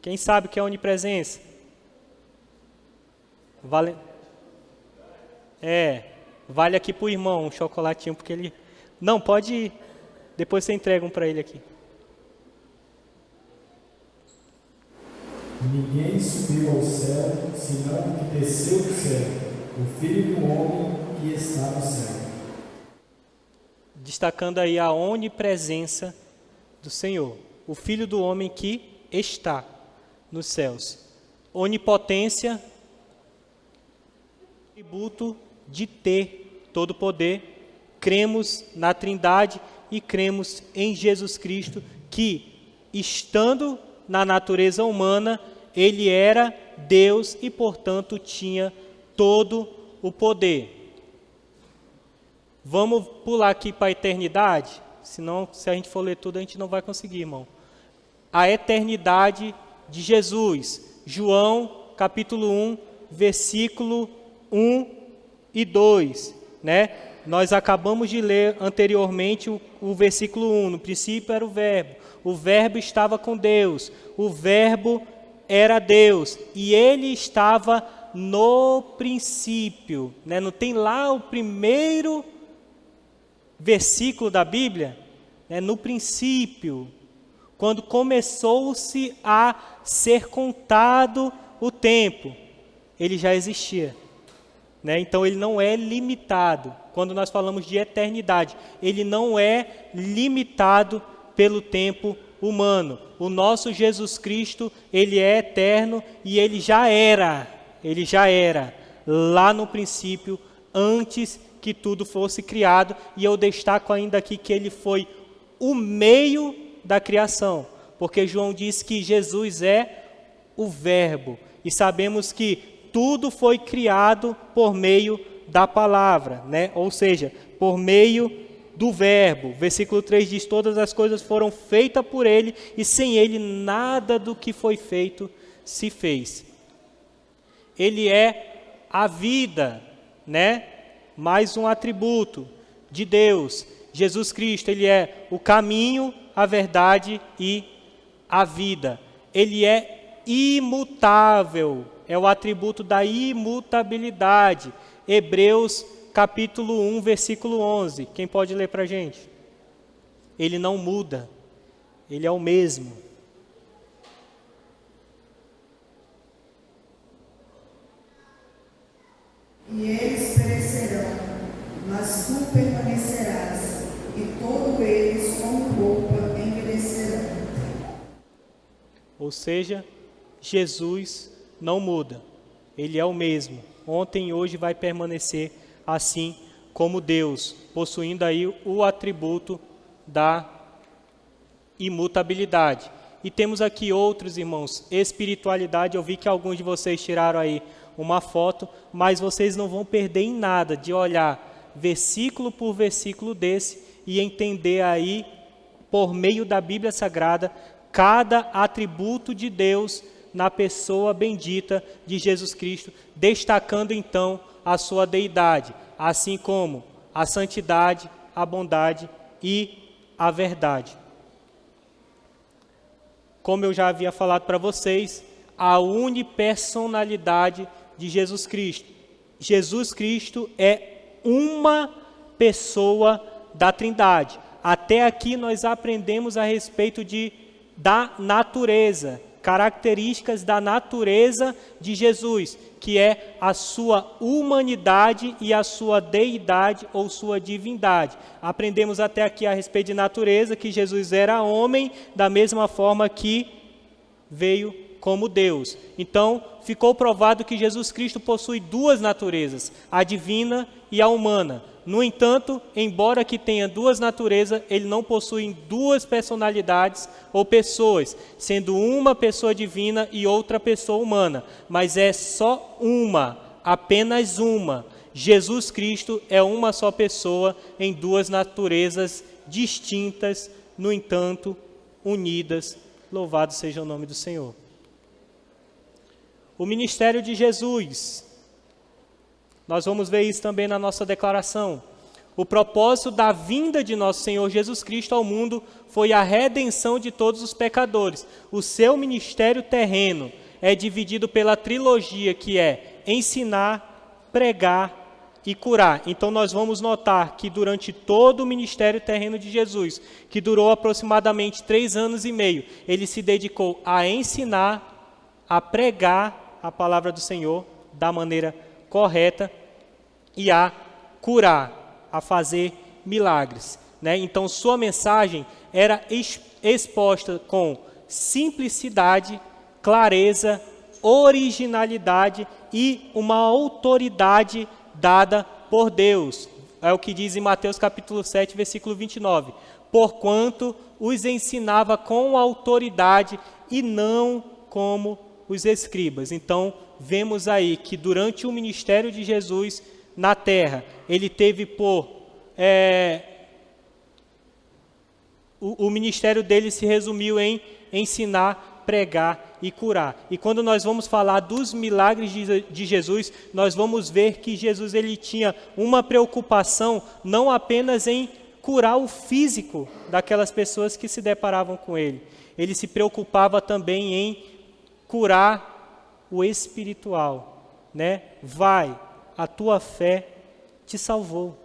Quem sabe o que é onipresença? Vale aqui para o irmão um chocolatinho, porque ele... Não, pode ir. Depois você entrega um para ele aqui. Ninguém subiu ao céu, senão o que desceu do céu, o Filho do Homem que está no céu. Destacando aí a onipresença do Senhor, o Filho do Homem que está nos céus. Onipotência, atributo de ter todo o poder. Cremos na Trindade e cremos em Jesus Cristo, que, estando na natureza humana, ele era Deus e, portanto, tinha todo o poder. Vamos pular aqui para a eternidade? Senão, se a gente for ler tudo, a gente não vai conseguir, irmão. A eternidade de Jesus. João, capítulo 1, versículo 1 e 2, né? Nós acabamos de ler anteriormente o versículo 1. No princípio era o Verbo estava com Deus, o Verbo era Deus, e ele estava no princípio. Né? Não tem lá o primeiro versículo da Bíblia? Né? No princípio, quando começou-se a ser contado o tempo, ele já existia. Né? Então ele não é limitado. Quando nós falamos de eternidade, ele não é limitado pelo tempo humano. O nosso Jesus Cristo, ele é eterno e ele já era lá no princípio, antes que tudo fosse criado. E eu destaco ainda aqui que ele foi o meio da criação, porque João diz que Jesus é o Verbo, e sabemos que tudo foi criado por meio da palavra, né? Ou seja, por meio do Verbo. Versículo 3 diz: todas as coisas foram feitas por ele, e sem ele nada do que foi feito se fez. Ele é a vida, né? Mais um atributo de Deus. Jesus Cristo, ele é o caminho, a verdade e a vida. Ele é imutável, é o atributo da imutabilidade. Hebreus capítulo 1, versículo 11. Quem pode ler para a gente? Ele não muda, ele é o mesmo. E eles perecerão, mas tu permanecerás, e todos eles como roupa envelhecerão. Ou seja, Jesus não muda, ele é o mesmo. Ontem e hoje vai permanecer assim como Deus, possuindo aí o atributo da imutabilidade. E temos aqui outros, irmãos, espiritualidade. Eu vi que alguns de vocês tiraram aí uma foto, mas vocês não vão perder em nada de olhar versículo por versículo desse e entender aí, por meio da Bíblia Sagrada, cada atributo de Deus na pessoa bendita de Jesus Cristo, destacando então a sua deidade, assim como a santidade, a bondade e a verdade. Como eu já havia falado para vocês, a unipersonalidade de Jesus Cristo. Jesus Cristo é uma pessoa da Trindade. Até aqui nós aprendemos a respeito da natureza, características da natureza de Jesus, que é a sua humanidade e a sua deidade ou sua divindade. Aprendemos até aqui a respeito de natureza, que Jesus era homem, da mesma forma que veio como Deus. Então, ficou provado que Jesus Cristo possui duas naturezas, a divina e a humana. No entanto, embora que tenha duas naturezas, ele não possui duas personalidades ou pessoas, sendo uma pessoa divina e outra pessoa humana, mas é só uma, apenas uma. Jesus Cristo é uma só pessoa em duas naturezas distintas, no entanto, unidas. Louvado seja o nome do Senhor. O ministério de Jesus. Nós vamos ver isso também na nossa declaração. O propósito da vinda de nosso Senhor Jesus Cristo ao mundo foi a redenção de todos os pecadores. O seu ministério terreno é dividido pela trilogia que é ensinar, pregar e curar. Então nós vamos notar que durante todo o ministério terreno de Jesus, que durou aproximadamente 3 anos e meio, ele se dedicou a ensinar, a pregar a palavra do Senhor da maneira correta e a curar, a fazer milagres, né? Então sua mensagem era exposta com simplicidade, clareza, originalidade e uma autoridade dada por Deus. É o que diz em Mateus capítulo 7, versículo 29. Porquanto os ensinava com autoridade e não como os escribas. Então, vemos aí que durante o ministério de Jesus na terra, ele teve o ministério dele se resumiu em ensinar, pregar e curar. E quando nós vamos falar dos milagres de Jesus, nós vamos ver que Jesus ele tinha uma preocupação não apenas em curar o físico daquelas pessoas que se deparavam com ele. Ele se preocupava também em curar o espiritual, né? Vai, a tua fé te salvou.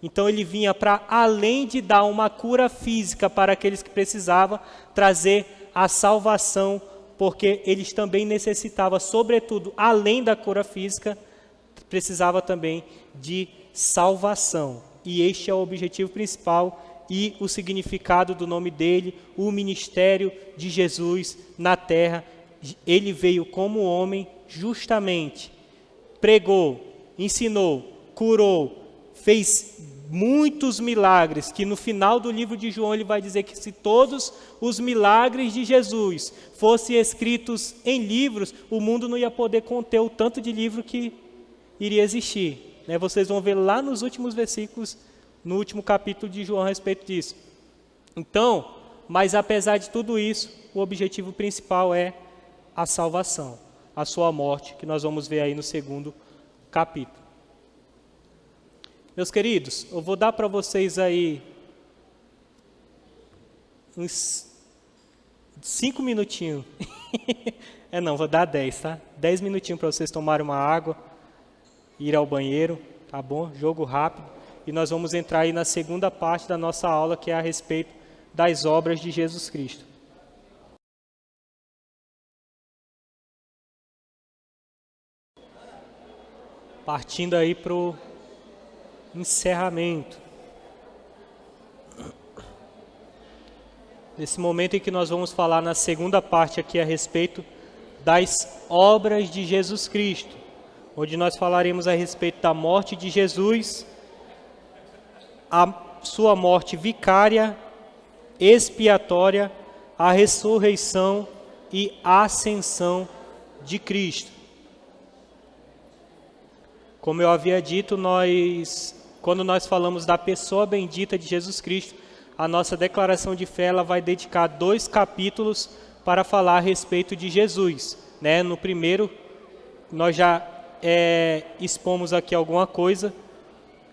Então ele vinha para, além de dar uma cura física para aqueles que precisavam, trazer a salvação, porque eles também necessitavam, sobretudo, além da cura física, precisava também de salvação. E este é o objetivo principal e o significado do nome dele, o ministério de Jesus na terra. Ele veio como homem justamente, pregou, ensinou, curou, fez muitos milagres, que no final do livro de João ele vai dizer que se todos os milagres de Jesus fossem escritos em livros, o mundo não ia poder conter o tanto de livro que iria existir, né? Vocês vão ver lá nos últimos versículos, no último capítulo de João a respeito disso. Então, mas apesar de tudo isso, o objetivo principal é a salvação, a sua morte, que nós vamos ver aí no 2º capítulo. Meus queridos, eu vou dar para vocês aí uns 5 minutinhos. Vou dar 10, tá? 10 minutinhos para vocês tomarem uma água, ir ao banheiro. tá bom? Jogo rápido. E nós vamos entrar aí na segunda parte da nossa aula, que é a respeito das obras de Jesus Cristo. Partindo aí para o encerramento. Nesse momento em que nós vamos falar na segunda parte aqui a respeito das obras de Jesus Cristo, onde nós falaremos a respeito da morte de Jesus, a sua morte vicária, expiatória, a ressurreição e a ascensão de Cristo. Como eu havia dito, quando nós falamos da pessoa bendita de Jesus Cristo, a nossa declaração de fé ela vai dedicar 2 capítulos para falar a respeito de Jesus. Né? No primeiro, nós já expomos aqui alguma coisa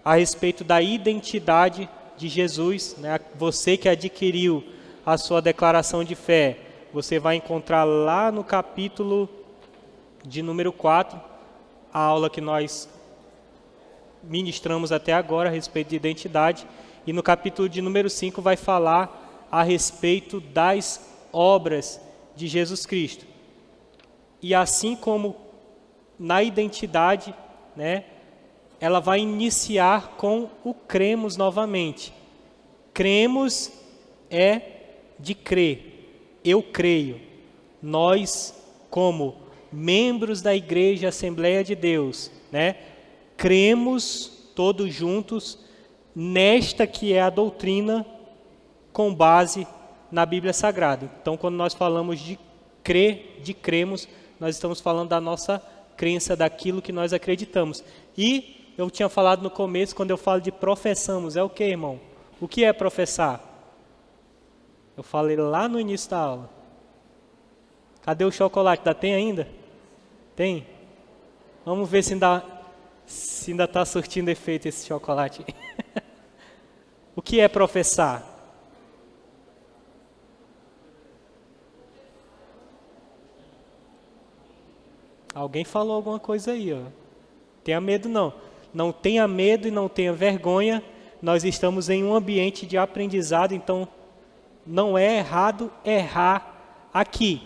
a respeito da identidade de Jesus. Né? Você que adquiriu a sua declaração de fé, você vai encontrar lá no capítulo de número 4, a aula que nós ministramos até agora a respeito de identidade. E no capítulo de número 5 vai falar a respeito das obras de Jesus Cristo. E assim como na identidade, né, ela vai iniciar com o cremos novamente. Cremos é de crer. Eu creio. Nós, como membros da Igreja Assembleia de Deus, né, cremos todos juntos nesta que é a doutrina com base na Bíblia Sagrada. Então, quando nós falamos de crer, de cremos, nós estamos falando da nossa crença, daquilo que nós acreditamos. E eu tinha falado no começo, quando eu falo de professamos, é o que, irmão? O que é professar? Eu falei lá no início da aula. Cadê o chocolate? Tem ainda? Tem? Vamos ver se ainda está surtindo efeito esse chocolate. O que é professar? Alguém falou alguma coisa aí, ó. Tenha medo não. Não tenha medo e não tenha vergonha. Nós estamos em um ambiente de aprendizado, então não é errado errar aqui,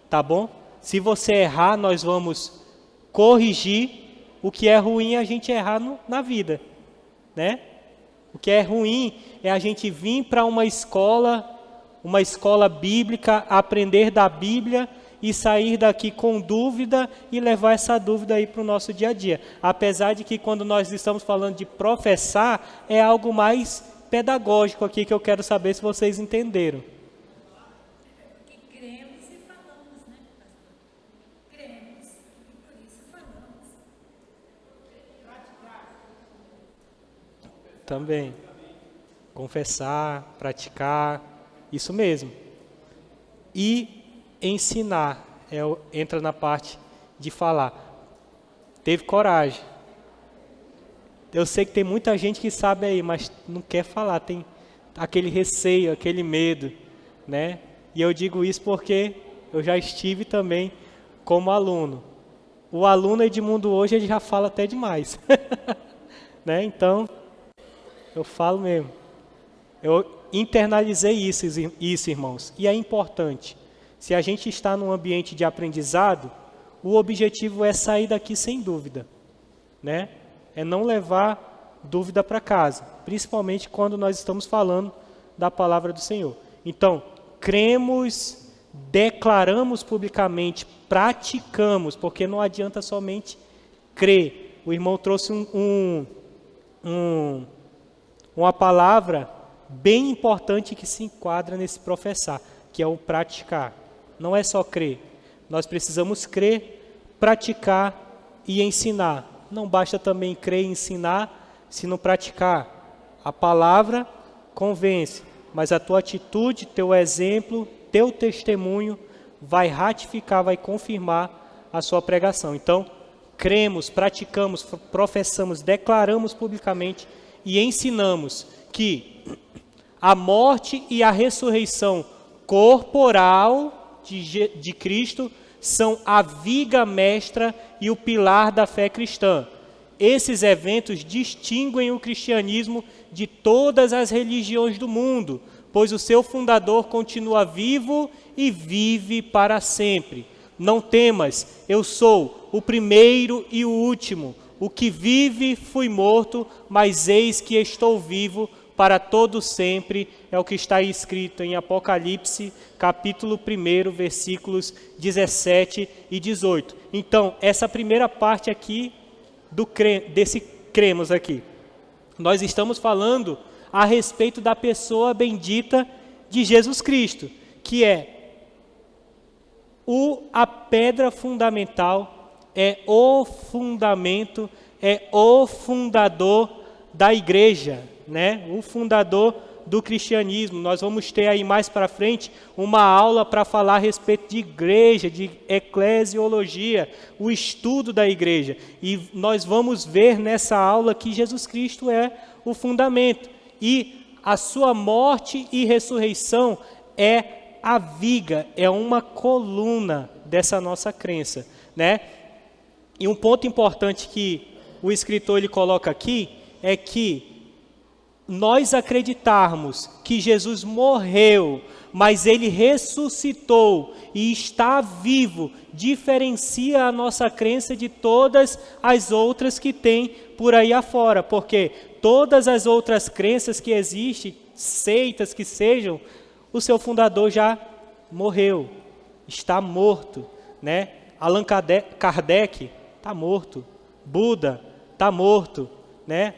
tá bom? Se você errar, nós vamos corrigir. O que é ruim é a gente errar na vida, né? O que é ruim é a gente vir para uma escola bíblica, aprender da Bíblia e sair daqui com dúvida e levar essa dúvida aí para o nosso dia a dia. Apesar de que quando nós estamos falando de professar, é algo mais pedagógico aqui que eu quero saber se vocês entenderam. Porque cremos e falamos, né, pastor? Cremos e por isso falamos. Também. Confessar, praticar, isso mesmo. E ensinar, entra na parte de falar. Teve coragem. Eu sei que tem muita gente que sabe aí, mas não quer falar, tem aquele receio, aquele medo, né? E eu digo isso porque eu já estive também como aluno. O aluno Edmundo hoje ele já fala até demais, né? Então, eu falo mesmo. Eu internalizei isso, irmãos, e é importante. Se a gente está num ambiente de aprendizado, o objetivo é sair daqui sem dúvida, né? É não levar dúvida para casa, principalmente quando nós estamos falando da palavra do Senhor. Então, cremos, declaramos publicamente, praticamos, porque não adianta somente crer. O irmão trouxe uma palavra bem importante que se enquadra nesse professar, que é o praticar. Não é só crer. Nós precisamos crer, praticar e ensinar. Não basta também crer e ensinar se não praticar. A palavra convence, mas a tua atitude, teu exemplo, teu testemunho vai ratificar, vai confirmar a sua pregação. Então, cremos, praticamos, professamos, declaramos publicamente e ensinamos que a morte e a ressurreição corporal de Cristo são a viga mestra e o pilar da fé cristã. Esses eventos distinguem o cristianismo de todas as religiões do mundo, pois o seu fundador continua vivo e vive para sempre. Não temas, eu sou o primeiro e o último. O que vive fui morto, mas eis que estou vivo para todo sempre. É o que está escrito em Apocalipse, capítulo 1, versículos 17 e 18. Então, essa primeira parte aqui, desse cremos aqui, nós estamos falando a respeito da pessoa bendita de Jesus Cristo, que é a pedra fundamental, é o fundamento, é o fundador da igreja, né? O fundador do cristianismo. Nós vamos ter aí mais para frente uma aula para falar a respeito de igreja, de eclesiologia, o estudo da igreja. E nós vamos ver nessa aula que Jesus Cristo é o fundamento. E a sua morte e ressurreição é a viga, é uma coluna dessa nossa crença, né? E um ponto importante que o escritor ele coloca aqui é que nós acreditarmos que Jesus morreu, mas ele ressuscitou e está vivo, diferencia a nossa crença de todas as outras que tem por aí afora, porque todas as outras crenças que existem, seitas que sejam, o seu fundador já morreu, está morto, né? Allan Kardec está morto, Buda está morto, né?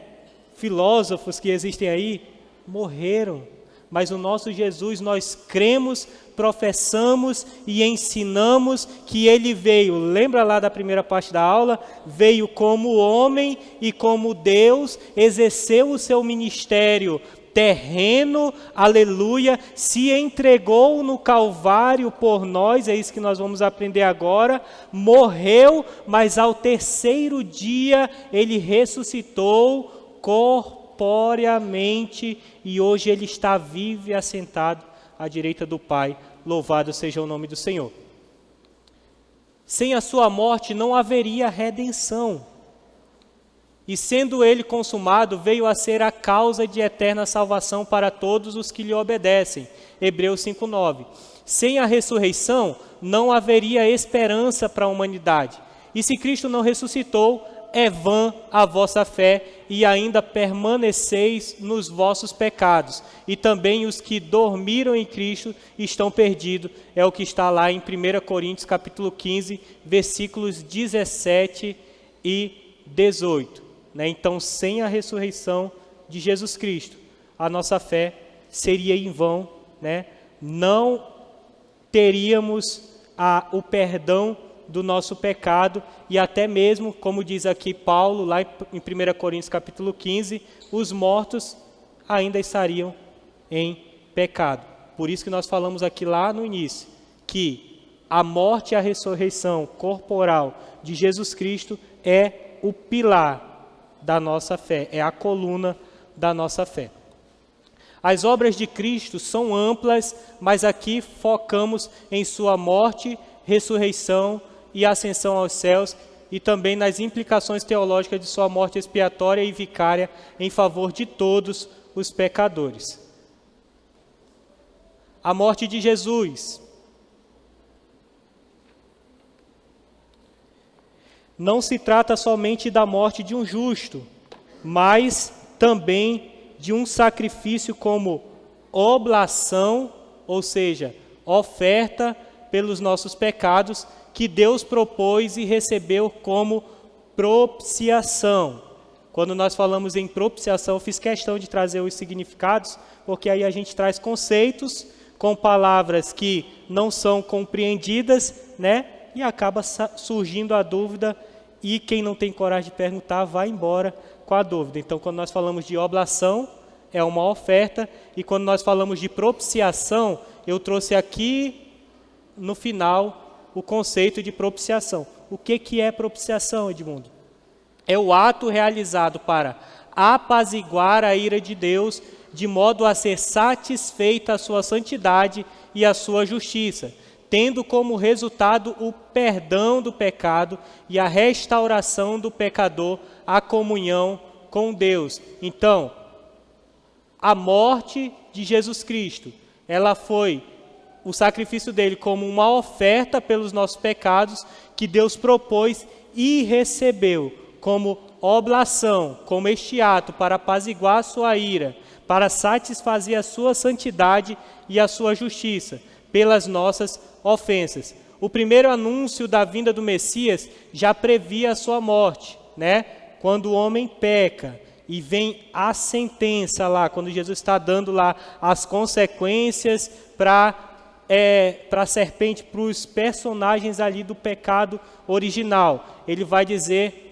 Filósofos que existem aí morreram, mas o nosso Jesus nós cremos, professamos e ensinamos que ele veio, lembra lá da primeira parte da aula? Veio como homem e como Deus, exerceu o seu ministério terreno, aleluia, se entregou no Calvário por nós, é isso que nós vamos aprender agora, morreu, mas ao terceiro dia ele ressuscitou corporeamente e hoje ele está vivo e assentado à direita do Pai, louvado seja o nome do Senhor. Sem a sua morte não haveria redenção. E sendo ele consumado, veio a ser a causa de eterna salvação para todos os que lhe obedecem. Hebreus 5:9. Sem a ressurreição, não haveria esperança para a humanidade. E se Cristo não ressuscitou, é vã a vossa fé e ainda permaneceis nos vossos pecados. E também os que dormiram em Cristo estão perdidos. É o que está lá em 1 Coríntios capítulo 15, versículos 17 e 18. Então, sem a ressurreição de Jesus Cristo, a nossa fé seria em vão, né? Não teríamos o perdão do nosso pecado e até mesmo, como diz aqui Paulo, lá em 1 Coríntios capítulo 15, os mortos ainda estariam em pecado. Por isso que nós falamos aqui lá no início, que a morte e a ressurreição corporal de Jesus Cristo é o pilar da nossa fé, é a coluna da nossa fé. As obras de Cristo são amplas, mas aqui focamos em sua morte, ressurreição e ascensão aos céus e também nas implicações teológicas de sua morte expiatória e vicária em favor de todos os pecadores. A morte de Jesus. Não se trata somente da morte de um justo, mas também de um sacrifício como oblação, ou seja, oferta pelos nossos pecados, que Deus propôs e recebeu como propiciação. Quando nós falamos em propiciação, eu fiz questão de trazer os significados, porque aí a gente traz conceitos com palavras que não são compreendidas, né? E acaba surgindo a dúvida, e quem não tem coragem de perguntar vai embora com a dúvida. Então, quando nós falamos de oblação, é uma oferta, e quando nós falamos de propiciação, eu trouxe aqui no final o conceito de propiciação. O que é propiciação, Edmundo? É o ato realizado para apaziguar a ira de Deus, de modo a ser satisfeita a sua santidade e a sua justiça. tendo como resultado o perdão do pecado e a restauração do pecador à comunhão com Deus. Então, a morte de Jesus Cristo, ela foi o sacrifício dele como uma oferta pelos nossos pecados que Deus propôs e recebeu como oblação, como este ato para apaziguar a sua ira, para satisfazer a sua santidade e a sua justiça pelas nossas ofensas. O primeiro anúncio da vinda do Messias já previa a sua morte, né? Quando o homem peca e vem a sentença lá, quando Jesus está dando lá as consequências para a serpente, para os personagens ali do pecado original. Ele vai dizer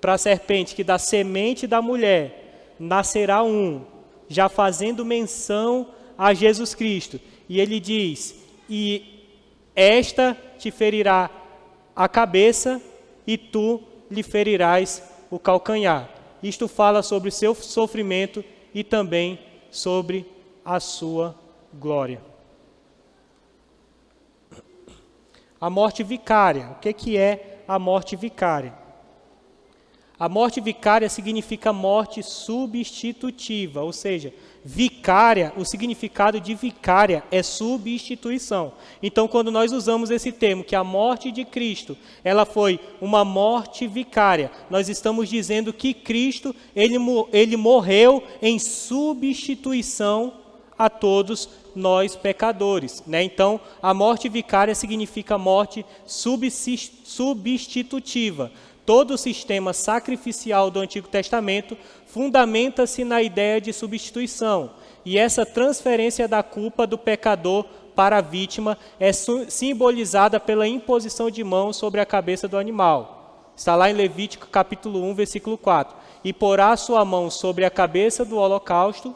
para a serpente que da semente da mulher nascerá um, já fazendo menção a Jesus Cristo. E ele diz, e esta te ferirá a cabeça e tu lhe ferirás o calcanhar. Isto fala sobre o seu sofrimento e também sobre a sua glória. A morte vicária. O que é a morte vicária? A morte vicária significa morte substitutiva, ou seja, vicária, o significado de vicária é substituição. Então, quando nós usamos esse termo, que a morte de Cristo, ela foi uma morte vicária, nós estamos dizendo que Cristo, ele morreu em substituição a todos nós pecadores, né? Então, a morte vicária significa morte substitutiva. Todo o sistema sacrificial do Antigo Testamento fundamenta-se na ideia de substituição. E essa transferência da culpa do pecador para a vítima é simbolizada pela imposição de mãos sobre a cabeça do animal. Está lá em Levítico capítulo 1, versículo 4. E porá sua mão sobre a cabeça do holocausto,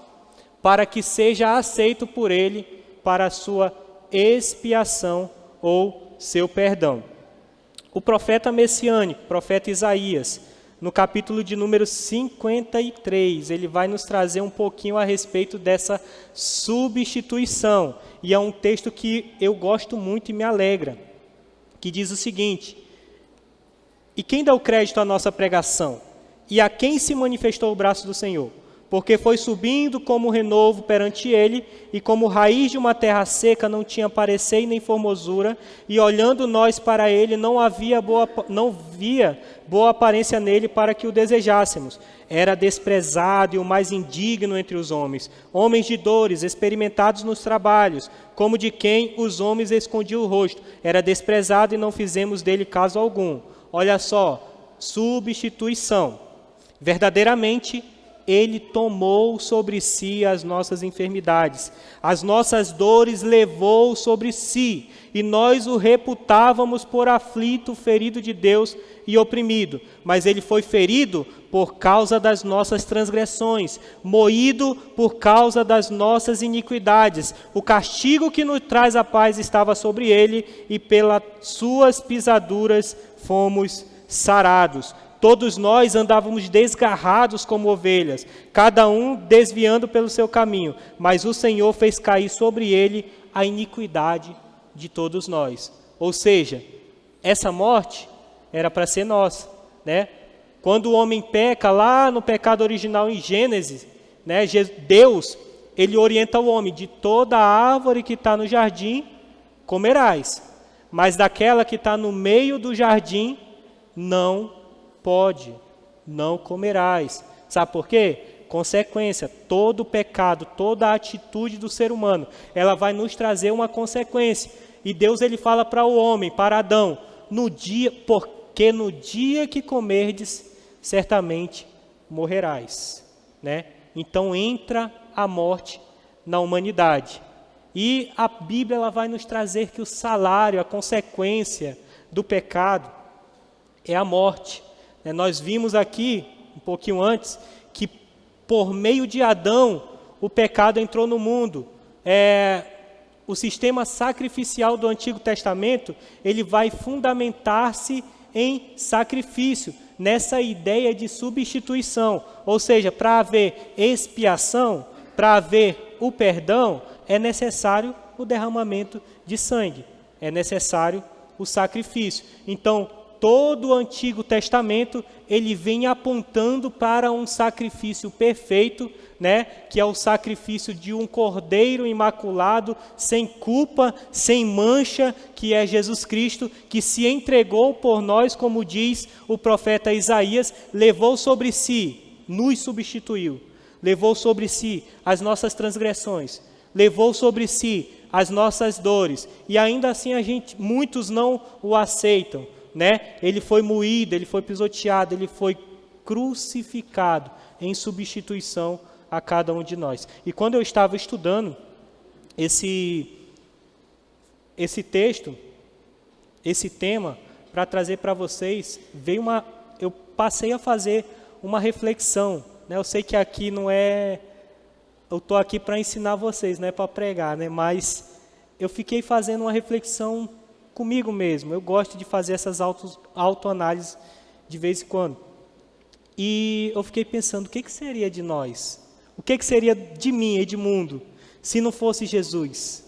para que seja aceito por ele para a sua expiação ou seu perdão. O profeta messiânico, o profeta Isaías, no capítulo de número 53, ele vai nos trazer um pouquinho a respeito dessa substituição. E é um texto que eu gosto muito e me alegra, que diz o seguinte: e quem dá o crédito à nossa pregação? E a quem se manifestou o braço do Senhor? Porque foi subindo como renovo perante ele, e como raiz de uma terra seca não tinha parecer e nem formosura, e olhando nós para ele, não via boa aparência nele para que o desejássemos. Era desprezado e o mais indigno entre os homens, homens de dores, experimentados nos trabalhos, como de quem os homens escondiam o rosto. Era desprezado e não fizemos dele caso algum. Olha só, substituição. Verdadeiramente, ele tomou sobre si as nossas enfermidades, as nossas dores levou sobre si, e nós o reputávamos por aflito, ferido de Deus e oprimido. Mas ele foi ferido por causa das nossas transgressões, moído por causa das nossas iniquidades. O castigo que nos traz a paz estava sobre ele, e pelas suas pisaduras fomos sarados. Todos nós andávamos desgarrados como ovelhas, cada um desviando pelo seu caminho, mas o Senhor fez cair sobre ele a iniquidade de todos nós. Ou seja, essa morte era para ser nossa, né? Quando o homem peca, lá no pecado original em Gênesis, né, Deus, ele orienta o homem: de toda árvore que está no jardim, comerás, mas daquela que está no meio do jardim, não comerás. Sabe por quê? Consequência. Todo pecado, toda atitude do ser humano, ela vai nos trazer uma consequência. E Deus, ele fala para o homem, para Adão: porque no dia que comerdes, certamente morrerás, né? Então entra a morte na humanidade. E a Bíblia, ela vai nos trazer que o salário, a consequência do pecado é a morte. Nós vimos aqui, um pouquinho antes, que por meio de Adão, o pecado entrou no mundo. O sistema sacrificial do Antigo Testamento, ele vai fundamentar-se em sacrifício, nessa ideia de substituição. Ou seja, para haver expiação, para haver o perdão, é necessário o derramamento de sangue. É necessário o sacrifício. Então, todo o Antigo Testamento, ele vem apontando para um sacrifício perfeito, né? Que é o sacrifício de um cordeiro imaculado, sem culpa, sem mancha, que é Jesus Cristo, que se entregou por nós, como diz o profeta Isaías, levou sobre si, nos substituiu, levou sobre si as nossas transgressões, levou sobre si as nossas dores, e ainda assim muitos não o aceitam, né? Ele foi moído, ele foi pisoteado, ele foi crucificado em substituição a cada um de nós. E quando eu estava estudando esse texto, esse tema, para trazer para vocês, eu passei a fazer uma reflexão, né? Eu sei que aqui não é, eu estou aqui para ensinar vocês, não é para pregar, né? Mas eu fiquei fazendo uma reflexão comigo mesmo. Eu gosto de fazer essas autoanálises de vez em quando. E eu fiquei pensando, o que seria de nós? O que seria de mim, Edmundo, se não fosse Jesus?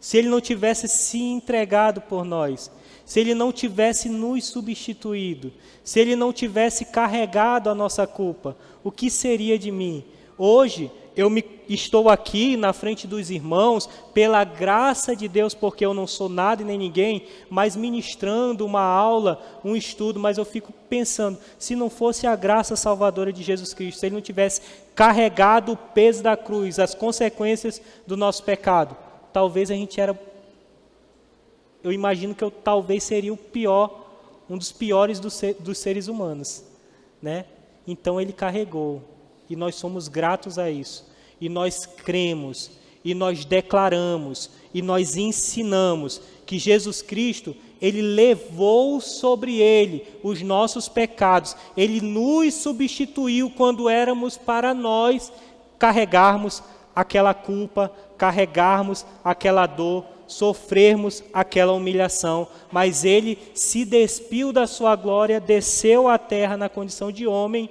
Se Ele não tivesse se entregado por nós? Se Ele não tivesse nos substituído? Se Ele não tivesse carregado a nossa culpa? O que seria de mim? Hoje, estou aqui na frente dos irmãos, pela graça de Deus, porque eu não sou nada e nem ninguém, mas ministrando uma aula, um estudo, mas eu fico pensando, se não fosse a graça salvadora de Jesus Cristo, se Ele não tivesse carregado o peso da cruz, as consequências do nosso pecado, talvez eu imagino que eu talvez seria um dos piores dos seres humanos, né? Então Ele carregou, e nós somos gratos a isso. E nós cremos, e nós declaramos, e nós ensinamos que Jesus Cristo, Ele levou sobre Ele os nossos pecados. Ele nos substituiu quando éramos para nós carregarmos aquela culpa, carregarmos aquela dor, sofrermos aquela humilhação. Mas Ele se despiu da sua glória, desceu à terra na condição de homem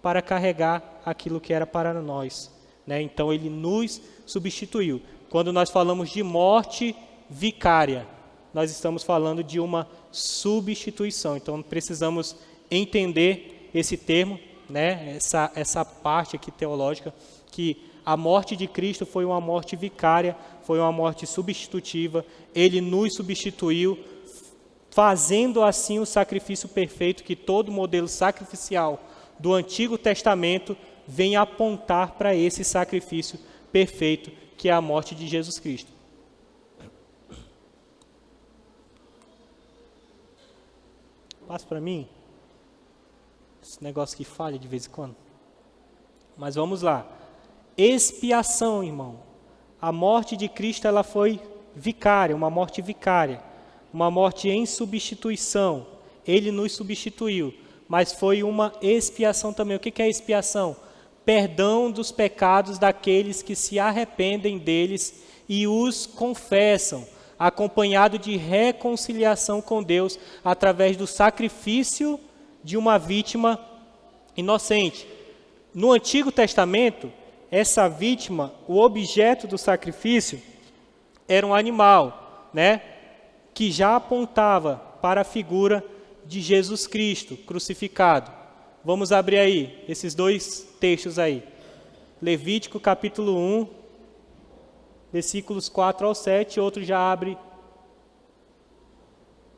para carregar aquilo que era para nós. Então Ele nos substituiu. Quando nós falamos de morte vicária, nós estamos falando de uma substituição. Então precisamos entender esse termo, né? essa parte aqui teológica, que a morte de Cristo foi uma morte vicária, foi uma morte substitutiva. Ele nos substituiu, fazendo assim o sacrifício perfeito que todo modelo sacrificial do Antigo Testamento vem apontar para esse sacrifício perfeito, que é a morte de Jesus Cristo. Passa para mim. Esse negócio que falha de vez em quando. Mas vamos lá. Expiação, irmão. A morte de Cristo, ela foi vicária, uma morte vicária. Uma morte em substituição. Ele nos substituiu. Mas foi uma expiação também. O que é expiação? Perdão dos pecados daqueles que se arrependem deles e os confessam, acompanhado de reconciliação com Deus através do sacrifício de uma vítima inocente. No Antigo Testamento, essa vítima, o objeto do sacrifício, era um animal, né, que já apontava para a figura de Jesus Cristo crucificado. Vamos abrir aí, esses dois textos aí. Levítico capítulo 1, versículos 4 ao 7, outro já abre.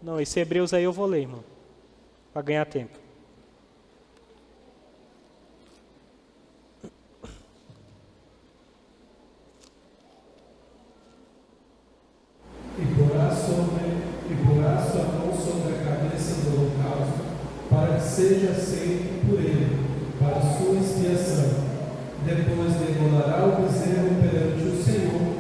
Não, esse Hebreus aí eu vou ler, irmão, para ganhar tempo. E porá sua mão sobre a cabeça do holocausto, para que seja aceito por ele, para sua expiação. Depois degolará o bezerro perante o Senhor,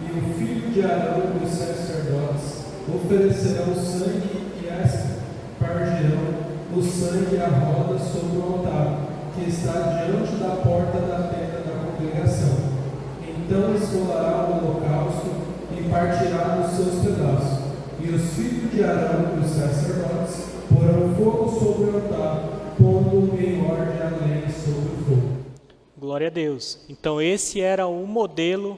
e o filho de Arão e os sacerdotes oferecerão sangue e aspergirão o sangue à roda sobre o altar, que está diante da porta da tenda da congregação. Então esfolará o holocausto e partirá nos seus pedaços. E os filhos de Arão e os sacerdotes porão fogo sobre o altar, pondo em ordem a lenha sobre o fogo. Glória a Deus. Então esse era o modelo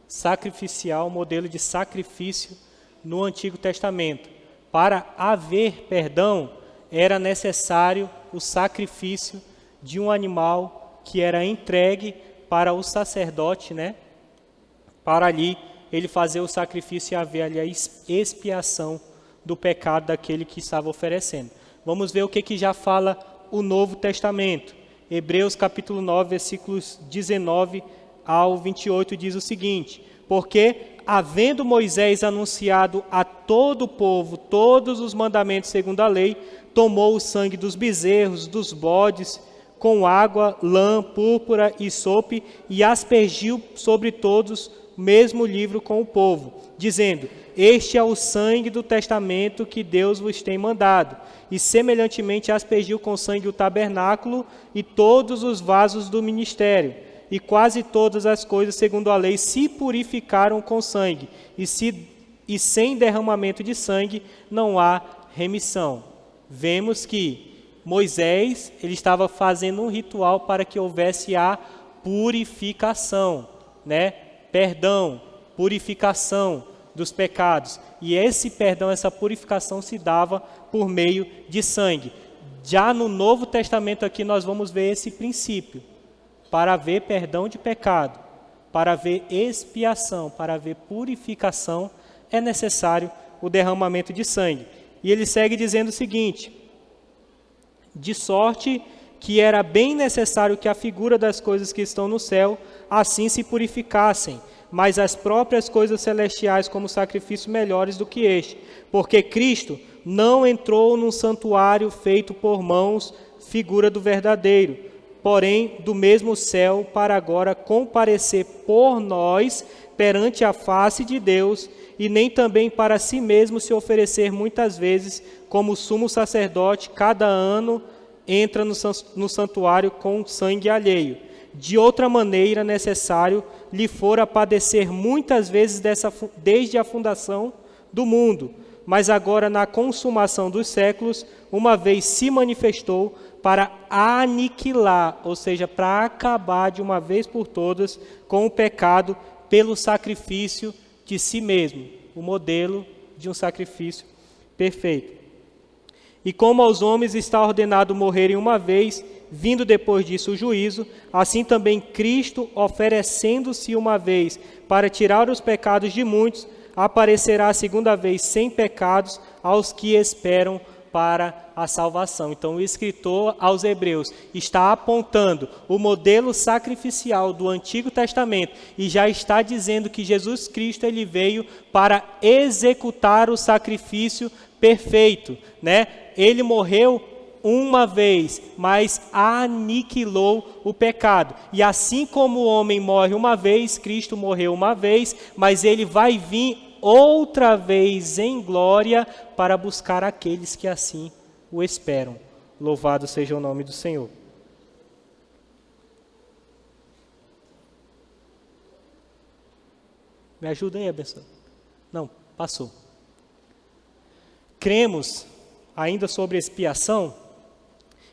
sacrificial, modelo de sacrifício no Antigo Testamento. Para haver perdão, era necessário o sacrifício de um animal que era entregue para o sacerdote, né? Para ali ele fazer o sacrifício e haver ali a expiação do pecado daquele que estava oferecendo. Vamos ver o que já fala o Novo Testamento. Hebreus capítulo 9, versículos 19 ao 28 diz o seguinte: porque, havendo Moisés anunciado a todo o povo todos os mandamentos segundo a lei, tomou o sangue dos bezerros, dos bodes, com água, lã, púrpura e sope, e aspergiu sobre todos o mesmo livro com o povo, dizendo: este é o sangue do testamento que Deus vos tem mandado. E semelhantemente aspergiu com sangue o tabernáculo e todos os vasos do ministério. E quase todas as coisas, segundo a lei, se purificaram com sangue. E sem derramamento de sangue não há remissão. Vemos que Moisés ele estava fazendo um ritual para que houvesse a purificação, né? Perdão, purificação dos pecados. E esse perdão, essa purificação se dava por meio de sangue. Já no Novo Testamento aqui nós vamos ver esse princípio. Para haver perdão de pecado, para haver expiação, para haver purificação, é necessário o derramamento de sangue. E ele segue dizendo o seguinte: de sorte que era bem necessário que a figura das coisas que estão no céu assim se purificassem, mas as próprias coisas celestiais como sacrifícios melhores do que este, porque Cristo não entrou num santuário feito por mãos, figura do verdadeiro, porém do mesmo céu, para agora comparecer por nós perante a face de Deus, e nem também para si mesmo se oferecer muitas vezes, como sumo sacerdote, cada ano entra no santuário com sangue alheio. De outra maneira, necessário lhe fora padecer muitas vezes desde a fundação do mundo, mas agora na consumação dos séculos, uma vez se manifestou para aniquilar, ou seja, para acabar de uma vez por todas com o pecado pelo sacrifício de si mesmo, o modelo de um sacrifício perfeito. E como aos homens está ordenado morrerem uma vez, vindo depois disso o juízo, assim também Cristo, oferecendo-se uma vez para tirar os pecados de muitos, aparecerá a segunda vez sem pecados aos que esperam para a salvação. Então o escritor aos Hebreus está apontando o modelo sacrificial do Antigo Testamento e já está dizendo que Jesus Cristo ele veio para executar o sacrifício perfeito, né? Ele morreu uma vez, mas aniquilou o pecado. E assim como o homem morre uma vez, Cristo morreu uma vez, mas ele vai vir outra vez em glória para buscar aqueles que assim o esperam. Louvado seja o nome do Senhor. Me ajudem aí, abençoado. Não, passou. Cremos, ainda sobre expiação,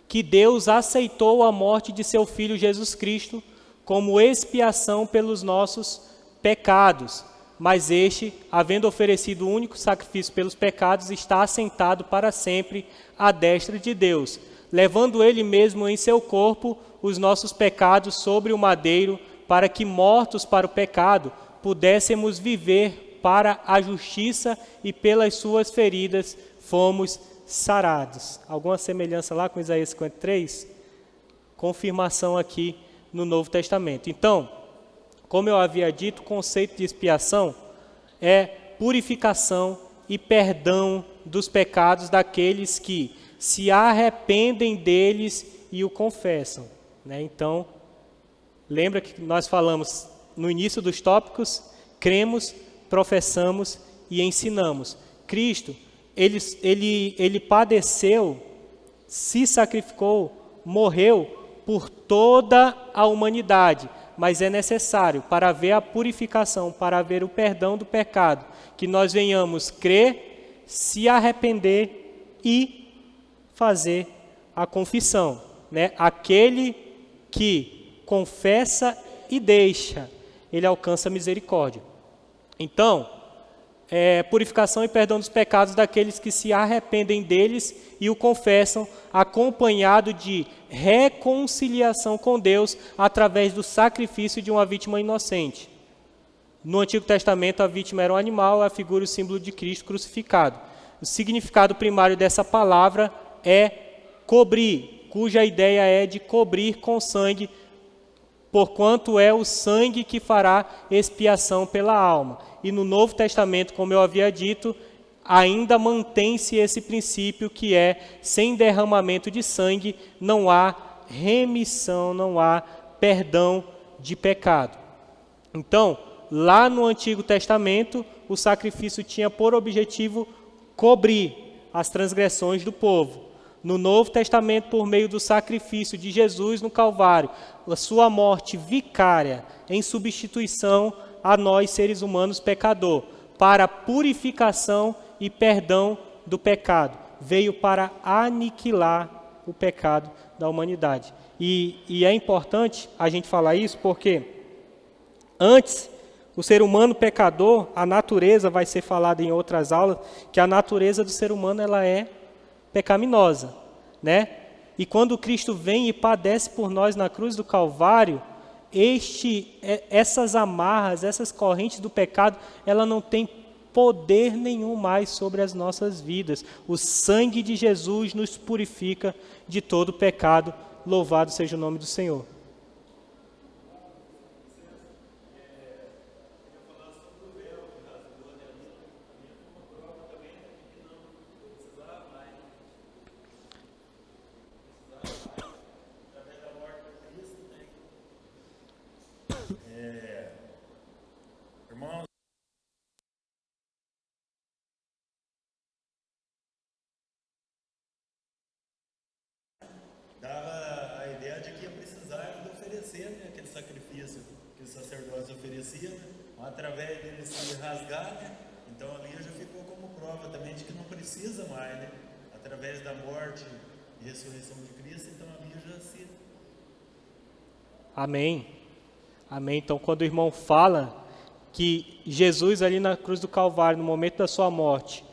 que Deus aceitou a morte de seu Filho Jesus Cristo como expiação pelos nossos pecados. Mas este, havendo oferecido o único sacrifício pelos pecados, está assentado para sempre à destra de Deus, levando ele mesmo em seu corpo os nossos pecados sobre o madeiro, para que, mortos para o pecado, pudéssemos viver para a justiça, e pelas suas feridas fomos sarados. Alguma semelhança lá com Isaías 53? Confirmação aqui no Novo Testamento. Então, como eu havia dito, o conceito de expiação é purificação e perdão dos pecados daqueles que se arrependem deles e o confessam, né? Então, lembra que nós falamos no início dos tópicos, cremos, professamos e ensinamos. Cristo, ele padeceu, se sacrificou, morreu por toda a humanidade, mas é necessário para haver a purificação, para haver o perdão do pecado, que nós venhamos crer, se arrepender e fazer a confissão, né? Aquele que confessa e deixa, ele alcança misericórdia. Então, purificação e perdão dos pecados daqueles que se arrependem deles e o confessam, acompanhado de reconciliação com Deus através do sacrifício de uma vítima inocente. No Antigo Testamento, a vítima era um animal, a figura e o símbolo de Cristo crucificado. O significado primário dessa palavra é cobrir, cuja ideia é de cobrir com sangue, porquanto é o sangue que fará expiação pela alma. E no Novo Testamento, como eu havia dito, ainda mantém-se esse princípio que é, sem derramamento de sangue, não há remissão, não há perdão de pecado. Então, lá no Antigo Testamento, o sacrifício tinha por objetivo cobrir as transgressões do povo. No Novo Testamento, por meio do sacrifício de Jesus no Calvário, a sua morte vicária em substituição a nós, seres humanos, pecador, para purificação e perdão do pecado. Veio para aniquilar o pecado da humanidade. E é importante a gente falar isso porque antes, o ser humano pecador, a natureza, vai ser falada em outras aulas, que a natureza do ser humano ela é pecaminosa, né? E quando Cristo vem e padece por nós na cruz do Calvário, essas amarras, essas correntes do pecado, ela não tem poder nenhum mais sobre as nossas vidas. O sangue de Jesus nos purifica de todo pecado. Louvado seja o nome do Senhor. Irmãos, dava a ideia de que ia precisar de oferecer, né, aquele sacrifício que os sacerdotes ofereciam, né, através dele se rasgar, né, então ali já ficou como prova também de que não precisa mais, né, através da morte e ressurreição de Cristo, então ali já se... Amém. Amém. Então, quando o irmão fala que Jesus ali na cruz do Calvário, no momento da sua morte,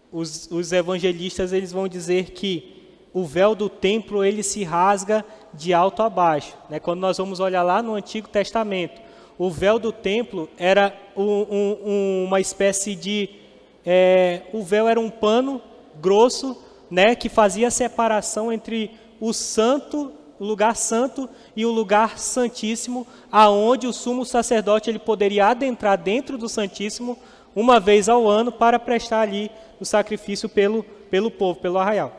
os evangelistas eles vão dizer que o véu do templo ele se rasga de alto a baixo, né? Quando nós vamos olhar lá no Antigo Testamento, o véu do templo era uma espécie de... o véu era um pano grosso, né, que fazia a separação entre o lugar santo e o lugar santíssimo, aonde o sumo sacerdote ele poderia adentrar dentro do santíssimo uma vez ao ano para prestar ali o sacrifício pelo povo, pelo arraial.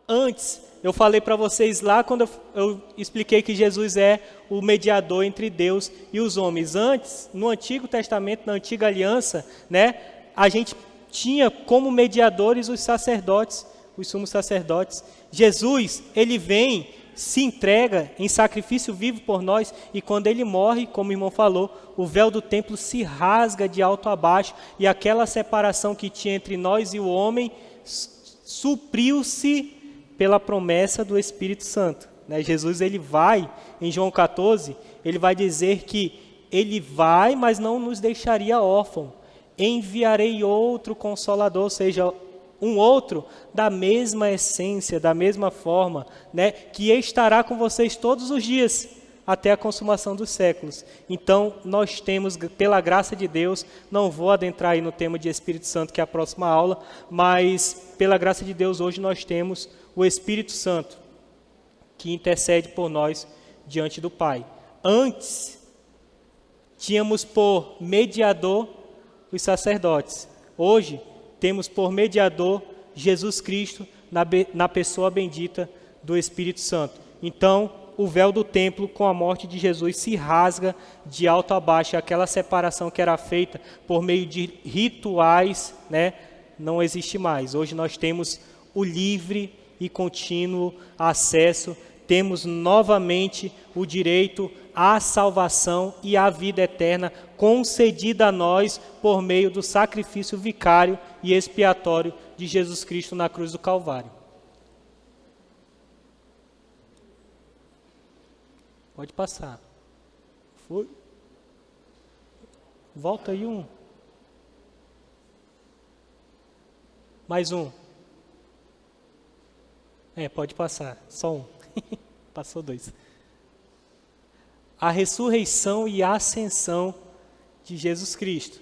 Antes, eu falei para vocês lá quando eu expliquei que Jesus é o mediador entre Deus e os homens. Antes, no Antigo Testamento, na Antiga Aliança, né, a gente tinha como mediadores os sacerdotes, os sumos sacerdotes. Jesus, ele vem, se entrega em sacrifício vivo por nós, e quando ele morre, como o irmão falou, o véu do templo se rasga de alto a baixo, e aquela separação que tinha entre nós e o homem supriu-se pela promessa do Espírito Santo, né? Jesus, ele vai, em João 14, ele vai dizer que ele vai, mas não nos deixaria órfãos. Enviarei outro Consolador, ou seja, um outro da mesma essência, da mesma forma, né, que estará com vocês todos os dias, até a consumação dos séculos. Então, nós temos, pela graça de Deus, não vou adentrar aí no tema de Espírito Santo, que é a próxima aula, mas, pela graça de Deus, hoje nós temos o Espírito Santo, que intercede por nós diante do Pai. Antes, tínhamos por mediador os sacerdotes. Hoje, temos por mediador Jesus Cristo na pessoa bendita do Espírito Santo. Então, o véu do templo com a morte de Jesus se rasga de alto a baixo. Aquela separação que era feita por meio de rituais, né, não existe mais. Hoje nós temos o livre e contínuo acesso, temos novamente o direito à salvação e à vida eterna concedida a nós por meio do sacrifício vicário e expiatório de Jesus Cristo na cruz do Calvário. Pode passar. Foi. Volta aí um. Mais um. Pode passar. Só um. Passou dois. A ressurreição e a ascensão de Jesus Cristo.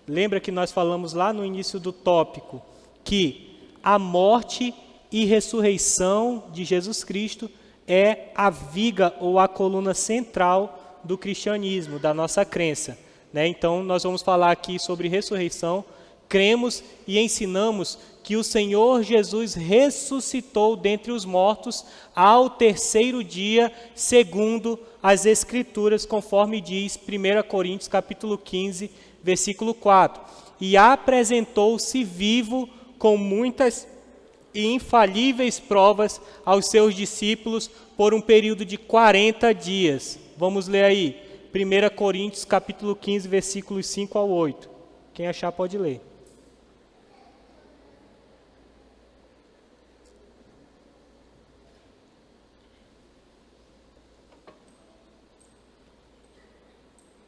Lembra que nós falamos lá no início do tópico que a morte e ressurreição de Jesus Cristo é a viga ou a coluna central do cristianismo, da nossa crença, né? Então, nós vamos falar aqui sobre ressurreição. Cremos e ensinamos que o Senhor Jesus ressuscitou dentre os mortos ao terceiro dia, segundo as Escrituras, conforme diz 1 Coríntios capítulo 15, versículo 4. E apresentou-se vivo com muitas e infalíveis provas aos seus discípulos por um período de 40 dias. Vamos ler aí, 1 Coríntios capítulo 15, versículos 5 ao 8. Quem achar pode ler.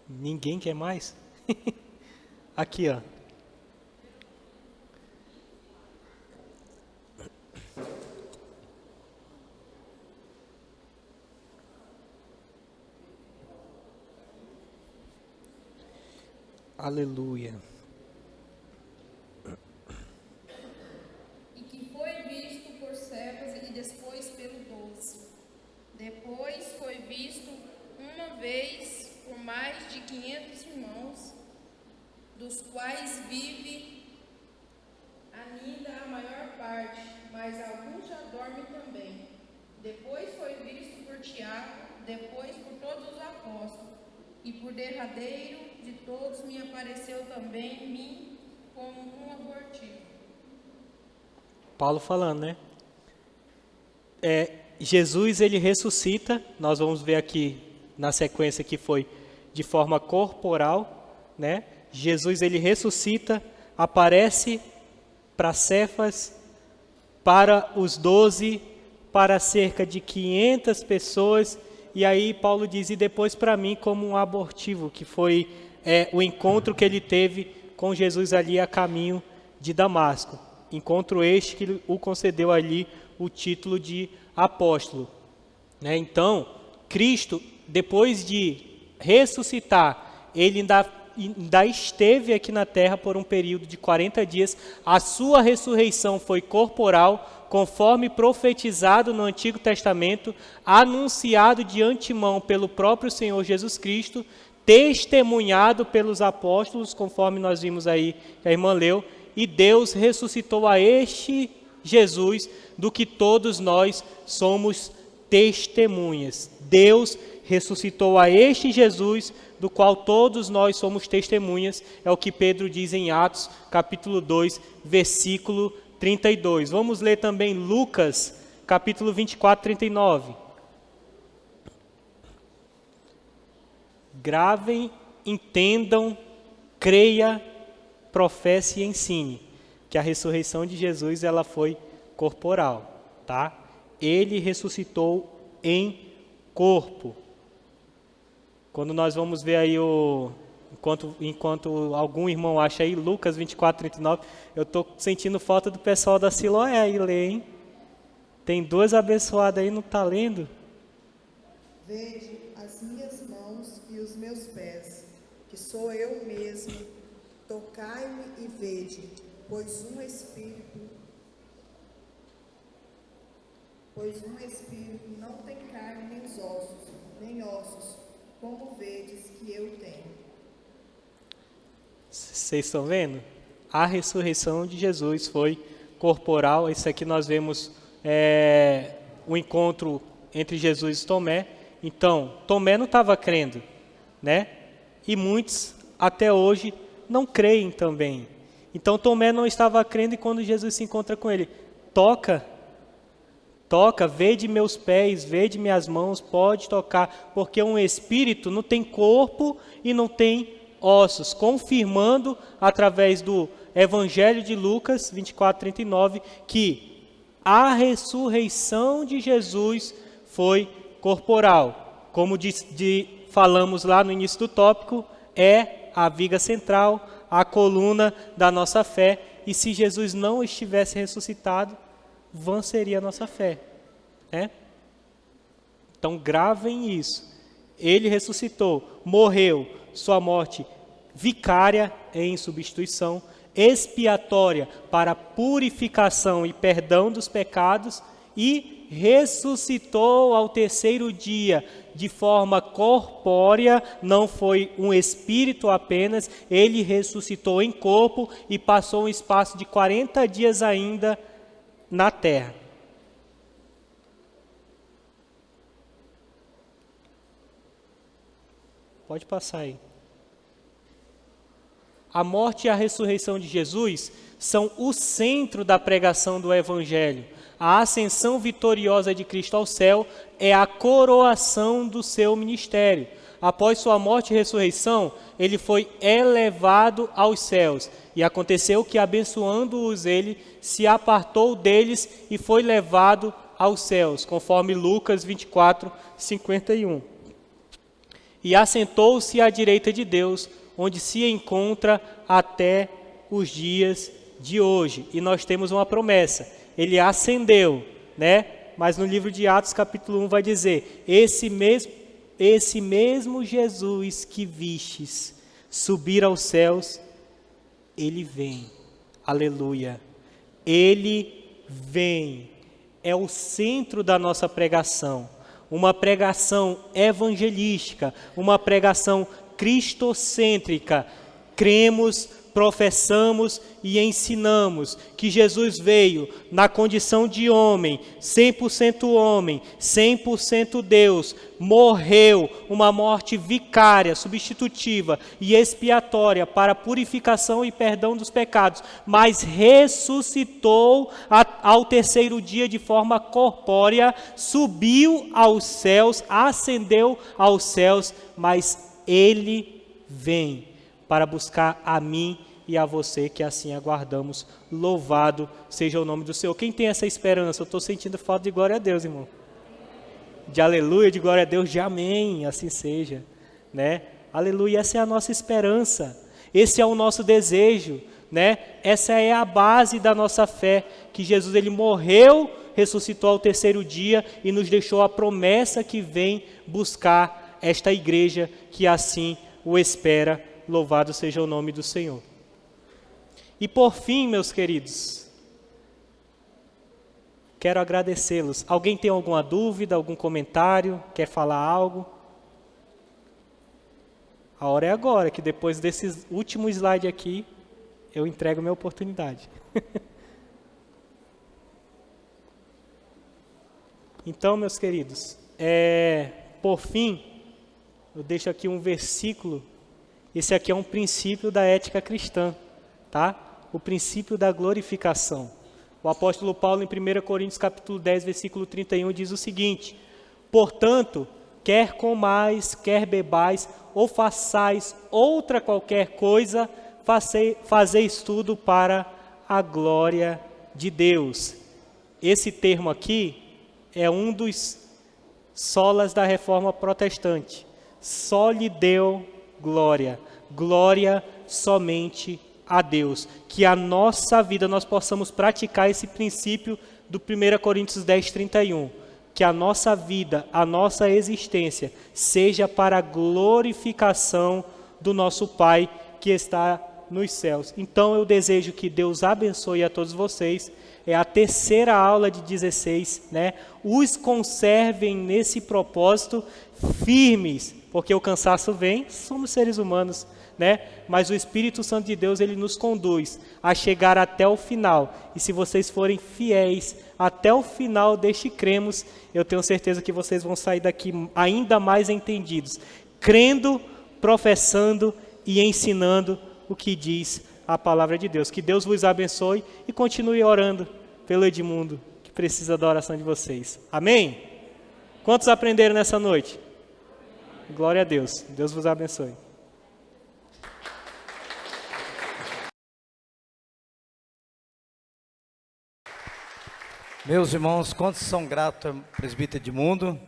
Ninguém quer mais? Aqui, ó. Aleluia. E que foi visto por Cefas e depois pelo 12. Depois foi visto uma vez por mais de 500 irmãos, dos quais vive ainda a maior parte, mas alguns já dormem também. Depois foi visto por Tiago, depois por todos os apóstolos, e por derradeiro de todos me apareceu também mim como um abortivo. Paulo falando, né? Jesus, ele ressuscita, nós vamos ver aqui na sequência que foi de forma corporal, né? Jesus, ele ressuscita, aparece para Cefas, para os 12, para cerca de 500 pessoas, e aí Paulo diz, e depois para mim como um abortivo, que foi o encontro que ele teve com Jesus ali a caminho de Damasco. Encontro este que o concedeu ali o título de apóstolo, né? Então, Cristo, depois de ressuscitar, ele ainda esteve aqui na terra por um período de 40 dias. A sua ressurreição foi corporal, conforme profetizado no Antigo Testamento, anunciado de antemão pelo próprio Senhor Jesus Cristo, testemunhado pelos apóstolos, conforme nós vimos aí que a irmã leu, e Deus ressuscitou a este Jesus, do que todos nós somos testemunhas. Deus ressuscitou a este Jesus, do qual todos nós somos testemunhas, é o que Pedro diz em Atos, capítulo 2, versículo 32. Vamos ler também Lucas, capítulo 24, 39. Gravem, entendam, creia, professe e ensine, que a ressurreição de Jesus, ela foi corporal, tá? Ele ressuscitou em corpo. Quando nós vamos ver aí enquanto algum irmão acha aí, Lucas 24, 39, eu estou sentindo falta do pessoal da Siloé aí ler, hein? Tem dois abençoados aí, não está lendo? Vede as minhas mãos e os meus pés, que sou eu mesmo. Tocai-me e vede, pois um espírito não tem carne nem ossos, como vedes que eu tenho. Vocês estão vendo? A ressurreição de Jesus foi corporal. Isso aqui nós vemos o encontro entre Jesus e Tomé. Então, Tomé não estava crendo, né? E muitos, até hoje, não creem também. Então, Tomé não estava crendo, e quando Jesus se encontra com ele, toca, vede meus pés, vede minhas mãos, pode tocar, porque um espírito não tem corpo e não tem ossos, confirmando através do Evangelho de Lucas 24, 39, que a ressurreição de Jesus foi corporal. como falamos lá no início do tópico, é a viga central, a coluna da nossa fé. E se Jesus não estivesse ressuscitado, vã seria a nossa fé, né? Então gravem isso. Ele ressuscitou, morreu, sua morte vicária em substituição, expiatória para purificação e perdão dos pecados, e ressuscitou ao terceiro dia de forma corpórea, não foi um espírito apenas, ele ressuscitou em corpo e passou um espaço de 40 dias ainda na terra. Pode passar aí. A morte e a ressurreição de Jesus são o centro da pregação do Evangelho. A ascensão vitoriosa de Cristo ao céu é a coroação do seu ministério. Após sua morte e ressurreição, ele foi elevado aos céus. E aconteceu que, abençoando-os, ele se apartou deles e foi levado aos céus, conforme Lucas 24, 51. E assentou-se à direita de Deus, onde se encontra até os dias de hoje. E nós temos uma promessa. Ele ascendeu, né? Mas no livro de Atos, capítulo 1, vai dizer: esse mesmo Jesus que vistes subir aos céus, ele vem. Aleluia. Ele vem. É o centro da nossa pregação. Uma pregação evangelística, uma pregação cristocêntrica. Cremos, professamos e ensinamos que Jesus veio na condição de homem, 100% Deus, morreu uma morte vicária, substitutiva e expiatória para purificação e perdão dos pecados, mas ressuscitou ao terceiro dia de forma corpórea, subiu aos céus, ascendeu aos céus, mas ele vem para buscar a mim e a você, que assim aguardamos. Louvado seja o nome do Senhor. Quem tem essa esperança? Eu estou sentindo falta de glória a Deus, irmão. De aleluia, de glória a Deus, de amém, assim seja, né? Aleluia, essa é a nossa esperança, esse é o nosso desejo, né? Essa é a base da nossa fé, que Jesus, ele morreu, ressuscitou ao terceiro dia e nos deixou a promessa que vem buscar esta igreja que assim o espera. Louvado seja o nome do Senhor. E por fim, meus queridos, quero agradecê-los. Alguém tem alguma dúvida, algum comentário, quer falar algo? A hora é agora, que depois desse último slide aqui, eu entrego minha oportunidade. Então, meus queridos, por fim, eu deixo aqui um versículo. Esse aqui é um princípio da ética cristã, tá? O princípio da glorificação. O apóstolo Paulo, em 1 Coríntios capítulo 10, versículo 31, diz o seguinte: portanto, quer comais, quer bebais, ou façais outra qualquer coisa, fazeis tudo para a glória de Deus. Esse termo aqui é um dos solas da reforma protestante. Só lhe deu glória, glória somente a Deus. Que a nossa vida, nós possamos praticar esse princípio do 1 Coríntios 10, 31. Que a nossa vida, a nossa existência, seja para a glorificação do nosso Pai que está nos céus. Então eu desejo que Deus abençoe a todos vocês. É a terceira aula de 16, né? Os conservem nesse propósito firmes, porque o cansaço vem, somos seres humanos, né? Mas o Espírito Santo de Deus, ele nos conduz a chegar até o final. E se vocês forem fiéis até o final deste cremos, eu tenho certeza que vocês vão sair daqui ainda mais entendidos, crendo, professando e ensinando o que diz a palavra de Deus. Que Deus vos abençoe e continue orando pelo Edmundo, que precisa da oração de vocês. Amém? Quantos aprenderam nessa noite? Glória a Deus. Deus vos abençoe. Meus irmãos, quantos são gratos ao presbítero Edmundo,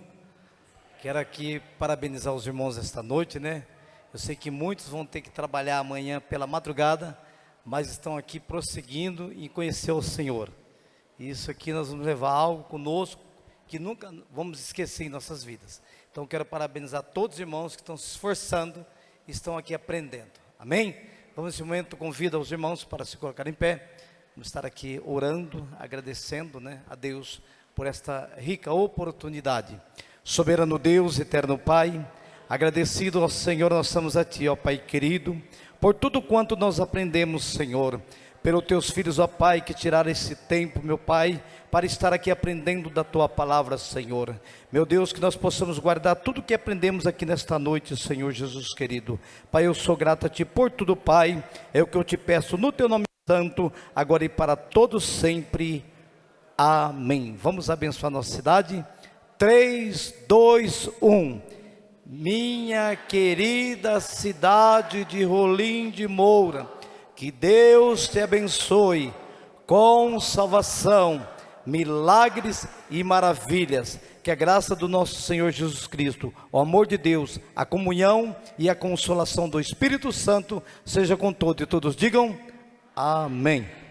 Quero aqui parabenizar os irmãos esta noite, né? Eu sei que muitos vão ter que trabalhar amanhã pela madrugada, mas estão aqui prosseguindo em conhecer o Senhor. E isso aqui nós vamos levar algo conosco que nunca vamos esquecer em nossas vidas. Então quero parabenizar todos os irmãos que estão se esforçando e estão aqui aprendendo. Amém? Vamos nesse momento convido os irmãos para se colocar em pé. Vamos estar aqui orando, agradecendo, né, a Deus por esta rica oportunidade. Soberano Deus, eterno Pai, agradecido ao Senhor, nós estamos a Ti, ó Pai querido, por tudo quanto nós aprendemos, Senhor, pelos Teus filhos, ó Pai, que tiraram esse tempo, meu Pai, para estar aqui aprendendo da Tua palavra, Senhor. Meu Deus, que nós possamos guardar tudo que aprendemos aqui nesta noite, Senhor Jesus querido. Pai, eu sou grato a Ti por tudo, Pai, é o que eu Te peço no Teu nome santo, agora e para todos sempre. Amém. Vamos abençoar nossa cidade. 3, 2, 1. Minha querida cidade de Rolim de Moura, que Deus te abençoe com salvação, milagres e maravilhas. Que a graça do nosso Senhor Jesus Cristo, o amor de Deus, a comunhão e a consolação do Espírito Santo seja com todos. E todos digam amém.